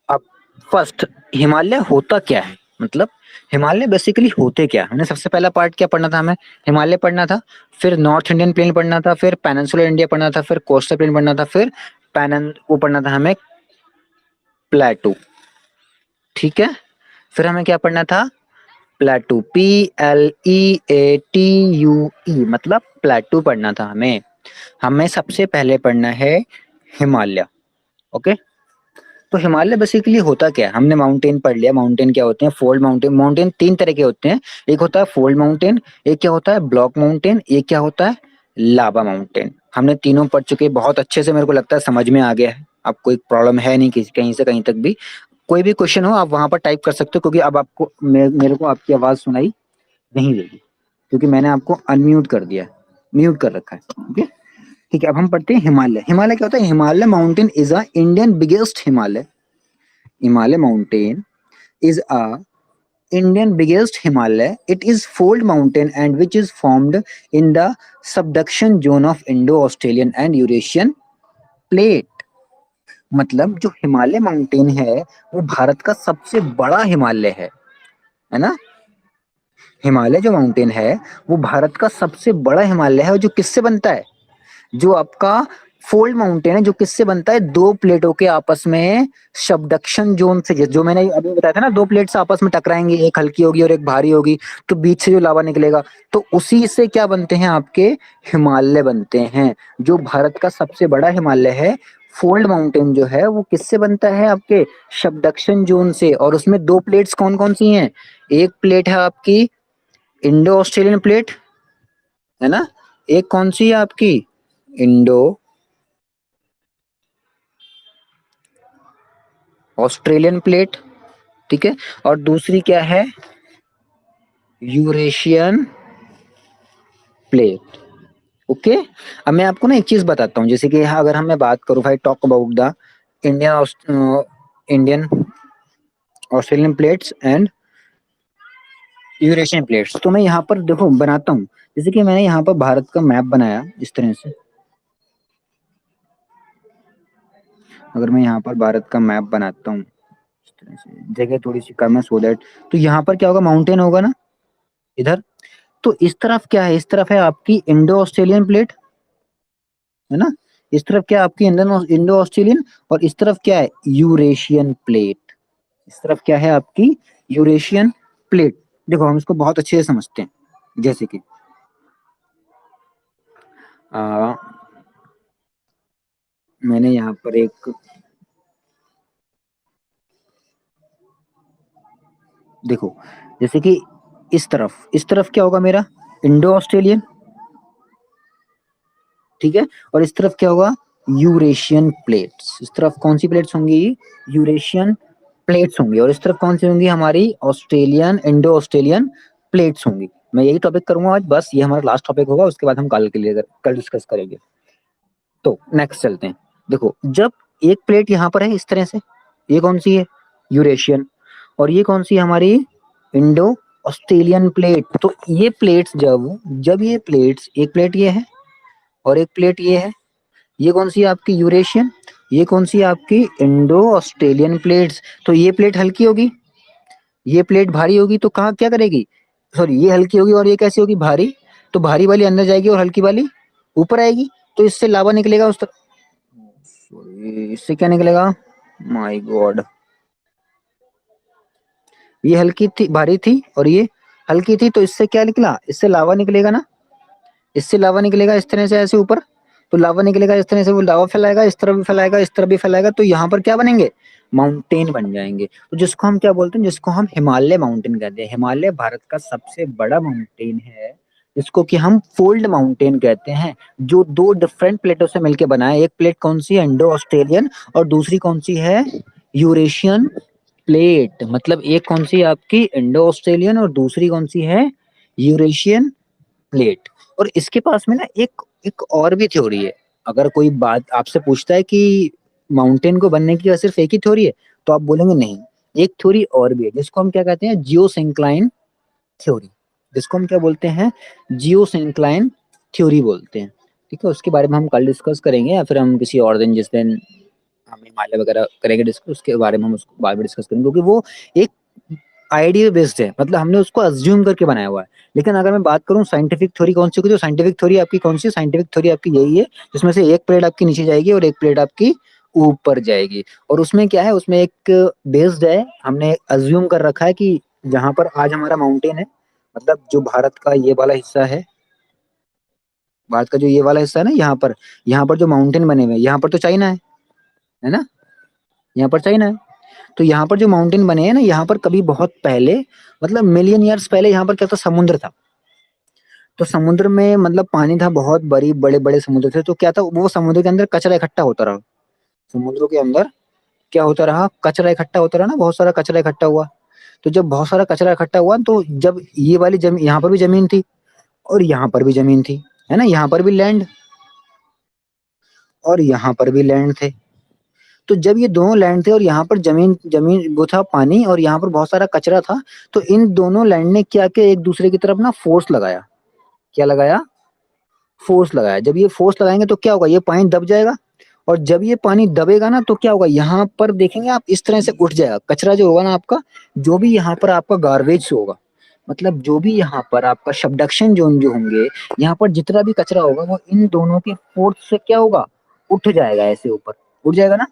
अब फर्स्ट, हिमालय होता क्या है, मतलब हिमालय बेसिकली होते क्या है। हमने सबसे पहला पार्ट क्या पढ़ना था, हमें हिमालय पढ़ना था, फिर नॉर्थ इंडियन प्लेन पढ़ना था, फिर पेनिनसुलर इंडिया पढ़ना था, फिर कोस्टल प्लेन पढ़ना था, फिर पैनन वो पढ़ना था हमें, प्लेटू, ठीक है। फिर हमें क्या पढ़ना था, प्लेटू, PLEATUE, मतलब प्लेटू पढ़ना था हमें। हमें सबसे पहले पढ़ना है हिमालय। ओके। तो हिमालय बेसिकली होता क्या है? हमने माउंटेन पढ़ लिया, माउंटेन क्या होते हैं, फोल्ड माउंटेन। माउंटेन तीन तरह के होते हैं, एक होता है फोल्ड माउंटेन, एक क्या होता है ब्लॉक माउंटेन, एक क्या होता है लावा माउंटेन। हमने तीनों पढ़ चुके हैं बहुत अच्छे से, मेरे को लगता है समझ में आ गया है। अब कोई प्रॉब्लम है नहीं किसी कहीं से कहीं तक भी। कोई भी क्वेश्चन हो आप वहां पर टाइप कर सकते हो, क्योंकि अब आपको मेरे को आपकी आवाज सुनाई नहीं देगी, क्योंकि मैंने आपको अनम्यूट कर दिया, म्यूट कर रखा है। ओके, ठीक है। अब हम पढ़ते हैं हिमालय। हिमालय क्या होता है? Himalaya mountain is a Indian biggest Himalaya. Himalaya mountain is a Indian biggest Himalaya. It is fold mountain and which is formed in the subduction zone of Indo-Australian and Eurasian plate. मतलब जो हिमालय माउंटेन है वो भारत का सबसे बड़ा हिमालय है ना। हिमालय जो माउंटेन है वो भारत का सबसे बड़ा हिमालय है, जो किससे बनता है? जो आपका फोल्ड माउंटेन है, जो किससे बनता है? दो प्लेटों के आपस में सबडक्शन जोन से, जो मैंने अभी बताया था ना, दो प्लेट्स आपस में टकराएंगी, एक हल्की होगी और एक भारी होगी, तो बीच से जो लावा निकलेगा, तो उसी से क्या बनते हैं? आपके हिमालय बनते हैं। जो भारत का सबसे बड़ा हिमालय है फोल्ड माउंटेन जो है वो किससे बनता है? आपके सबडक्शन जोन से। और उसमें दो प्लेट्स कौन कौन सी हैं? एक प्लेट है आपकी इंडो ऑस्ट्रेलियन प्लेट, है ना। एक कौन सी है आपकी? इंडो ऑस्ट्रेलियन प्लेट, ठीक है। और दूसरी क्या है? Eurasian plate. ओके। अब मैं आपको ना एक चीज बताता हूँ, जैसे कि यहाँ अगर हम मैं बात करूँ, भाई talk about the Indian Indian Australian plates and Eurasian plates, तो मैं यहाँ पर देखो बनाता हूँ। जैसे कि मैंने यहाँ पर भारत का मैप बनाया इस तरह से। अगर मैं यहाँ पर भारत का मैप बनाता हूँ इस तरह से, जगह थोड़ी सी कम है सो दैट, तो यहाँ पर क्या होगा? माउंटेन होगा ना इधर। तो इस तरफ क्या है? इस तरफ है आपकी इंडो ऑस्ट्रेलियन प्लेट, है ना। इस तरफ क्या है? आपकी इंडियन इंडो ऑस्ट्रेलियन। और इस तरफ क्या है? Eurasian plate. इस तरफ क्या है? आपकी यूरेशियन प्लेट। देखो हम इसको बहुत अच्छे से समझते हैं, जैसे कि आ, मैंने यहाँ पर एक, देखो जैसे कि इस तरफ क्या होगा मेरा? इंडो ऑस्ट्रेलियन, ठीक है। और इस तरफ क्या होगा? Eurasian plates. इस तरफ कौन सी प्लेट्स होंगी? यूरेशियन प्लेट्स होंगी। और इस तरफ कौन सी होंगी? हमारी ऑस्ट्रेलियन इंडो ऑस्ट्रेलियन प्लेट्स होंगी। मैं यही टॉपिक करूंगा आज, बस ये हमारा लास्ट टॉपिक होगा, उसके बाद हम कल के लिए कल डिस्कस करेंगे। तो नेक्स्ट चलते हैं। देखो जब एक प्लेट यहाँ पर है इस तरह से, ये कौन सी है? यूरेशियन। और ये कौन सी है? हमारी इंडो ऑस्ट्रेलियन प्लेट। तो ये प्लेट्स जब जब ये प्लेट्स, एक प्लेट ये है और एक प्लेट ये है, ये कौन सी है आपकी? यूरेशियन। ये कौन सी है आपकी? Indo Australian plates. तो ये प्लेट हल्की होगी, ये प्लेट भारी होगी, तो कहाँ क्या करेगी? सॉरी, ये हल्की होगी और ये कैसी होगी? भारी। तो भारी वाली अंदर जाएगी और हल्की वाली ऊपर आएगी, तो इससे लावा निकलेगा उस तरफ। सॉरी, इससे क्या निकलेगा? माय गॉड, ये हल्की थी, भारी थी, और ये हल्की थी, तो इससे क्या निकला? इससे लावा निकलेगा ना। इससे लावा निकलेगा इस तरह से ऐसे ऊपर, तो लावा निकलेगा इस तरह से, वो लावा फैलाएगा, इस तरफ भी फैलाएगा, इस तरफ भी फैलाएगा, तो यहाँ पर क्या बनेंगे? माउंटेन बन जाएंगे। तो जिसको हम क्या बोलते हैं? जिसको हम हिमालय माउंटेन कहते हैं। हिमालय भारत का सबसे बड़ा माउंटेन है, जिसको कि हम फोल्ड माउंटेन कहते हैं, जो दो डिफरेंट प्लेटों से मिलकर बना है। एक प्लेट कौन सी है? Indo Australian. और दूसरी कौन सी है? Eurasian plate. मतलब एक कौन सी है आपकी? Indo Australian. और दूसरी कौन सी है? Eurasian plate. और इसके पास में ना एक एक और भी थ्योरी है। अगर कोई बात आपसे पूछता है कि माउंटेन को बनने की सिर्फ एक ही थ्योरी है, तो आप बोलेंगे नहीं, एक थ्योरी और भी है, जिसको हम क्या कहते हैं? Geosyncline theory. जिसको हम क्या बोलते हैं? जियोसिंक्लाइन थ्योरी बोलते हैं। ठीक है, उसके बारे में हम कल डिस्कस करेंगे, या फिर हम किसी और दिन, जिस दिन हम हिमालय वगैरह करेंगे डिस्कस, उसके बारे में हम उसको बाद में डिस्कस करेंगे, क्योंकि वो एक आइडिया बेस्ड है, मतलब हमने उसको अज्यूम करके बनाया हुआ है। लेकिन अगर मैं बात करूं साइंटिफिक थ्योरी कौन सी होगी, तो साइंटिफिक थ्योरी आपकी कौन सी? साइंटिफिक थ्योरी आपकी यही है, जिसमें से एक प्लेट आपकी नीचे जाएगी और एक प्लेट आपकी ऊपर जाएगी। और उसमें क्या है? उसमें एक बेस्ड है, हमने अज्यूम कर रखा है कि जहां पर आज हमारा माउंटेन है, मतलब जो भारत का ये वाला हिस्सा है, भारत का जो ये वाला हिस्सा है ना, यहाँ पर जो माउंटेन बने हुए हैं, यहाँ पर तो चाइना है ना। यहाँ पर चाइना है। तो यहाँ पर जो माउंटेन बने हैं ना, यहाँ पर कभी बहुत पहले, मतलब मिलियन ईयर्स पहले यहाँ पर क्या था, समुद्र था। तो समुद्र में मतलब पानी था, बहुत बड़ी बड़े बड़े समुद्र थे। तो क्या था, वो समुद्र के अंदर कचरा इकट्ठा होता रहा। समुद्रों के अंदर क्या होता रहा, कचरा इकट्ठा होता रहा ना, बहुत सारा कचरा इकट्ठा हुआ। तो जब बहुत सारा कचरा इकट्ठा हुआ, तो जब ये वाली जमीन, यहाँ पर भी जमीन थी और यहाँ पर भी जमीन थी, है ना, यहाँ पर भी लैंड और यहाँ पर भी लैंड थे। तो जब ये दोनों लैंड थे और यहाँ पर जमीन जमीन वो था पानी और यहाँ पर बहुत सारा कचरा था, तो इन दोनों लैंड ने क्या किया, एक दूसरे की तरफ ना फोर्स लगाया। क्या लगाया, फोर्स लगाया। जब ये फोर्स लगाएंगे तो क्या होगा, ये पानी दब जाएगा। और जब ये पानी दबेगा ना, तो क्या होगा, यहाँ पर देखेंगे आप, इस तरह से उठ जाएगा कचरा जो होगा ना आपका, जो भी यहाँ पर आपका गार्बेज होगा, मतलब जो भी यहाँ पर आपका सबडक्शन जोन जो होंगे, यहाँ पर जितना भी कचरा होगा वो इन दोनों के फोर्स से क्या होगा, उठ जाएगा, ऐसे ऊपर उठ जाएगा ना।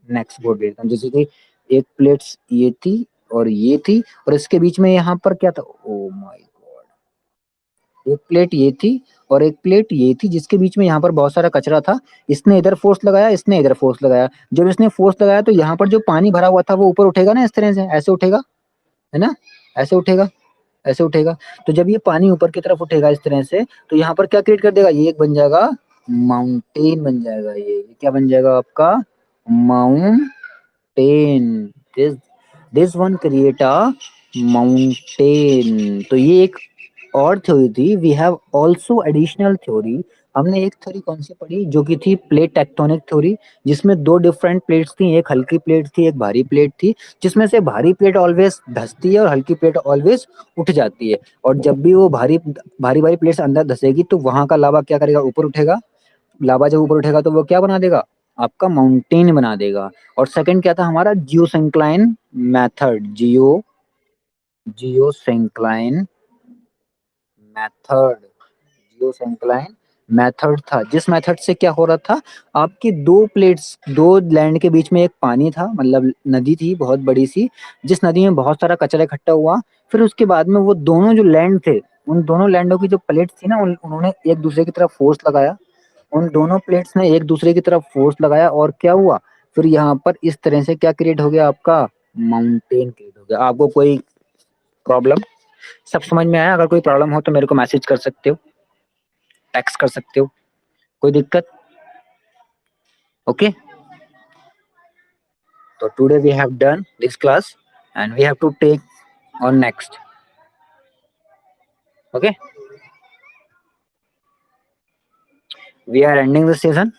नेक्स्ट बोर्ड देखता हूँ, जैसे कि एक प्लेट ये थी और ये थी, और इसके बीच में यहाँ पर क्या था, ओ माय गॉड, एक प्लेट ये थी और एक प्लेट ये थी, जिसके बीच में यहाँ पर बहुत सारा कचरा था। इसने इधर फोर्स लगाया, इसने इधर फोर्स लगाया। जब इसने फोर्स लगाया तो यहाँ पर जो पानी भरा हुआ था वो ऊपर उठेगा ना, इस तरह से ऐसे उठेगा, है ना, ऐसे उठेगा, ऐसे उठेगा। तो जब ये पानी ऊपर की तरफ उठेगा इस तरह से, तो यहाँ पर क्या क्रिएट कर देगा, ये एक बन जाएगा माउंटेन बन जाएगा। ये क्या बन जाएगा आपका, mountain. This this one create a mountain. तो ये एक और थ्योरी थी। We have also additional theory. हमने एक थ्योरी कौन सी पढ़ी, जो कि थी प्लेट टेक्टोनिक थ्योरी, जिसमें दो डिफरेंट प्लेट्स थी, एक हल्की प्लेट थी, एक भारी प्लेट थी, जिसमें से भारी प्लेट ऑलवेज धंसती है और हल्की प्लेट ऑलवेज उठ जाती है। और जब भी वो भारी भारी भारी प्लेट अंदर धंसेगी तो वहां का लावा क्या करेगा, ऊपर उठेगा। लावा जब ऊपर उठेगा तो वो क्या बना देगा, आपका माउंटेन बना देगा। और सेकंड क्या था हमारा, geosyncline method, geosyncline method, geosyncline method था, जिस मेथड से क्या हो रहा था, आपकी दो प्लेट्स, दो लैंड के बीच में एक पानी था, मतलब नदी थी बहुत बड़ी सी, जिस नदी में बहुत सारा कचरा इकट्ठा हुआ। फिर उसके बाद में वो दोनों जो लैंड थे, उन दोनों लैंडों की जो प्लेट्स थी ना, उन्होंने एक दूसरे की तरफ फोर्स लगाया। उन दोनों प्लेट्स ने एक दूसरे की तरफ फोर्स लगाया और क्या हुआ, फिर यहाँ पर इस तरह से क्या क्रिएट हो गया, आपका माउंटेन क्रिएट हो गया। आपको कोई प्रॉब्लम, सब समझ में आया? अगर कोई प्रॉब्लम हो तो मेरे को मैसेज कर सकते हो, टेक्स्ट कर सकते हो, कोई दिक्कत? ओके, तो today we have done this class and we have to take on next. Okay, we are ending the session.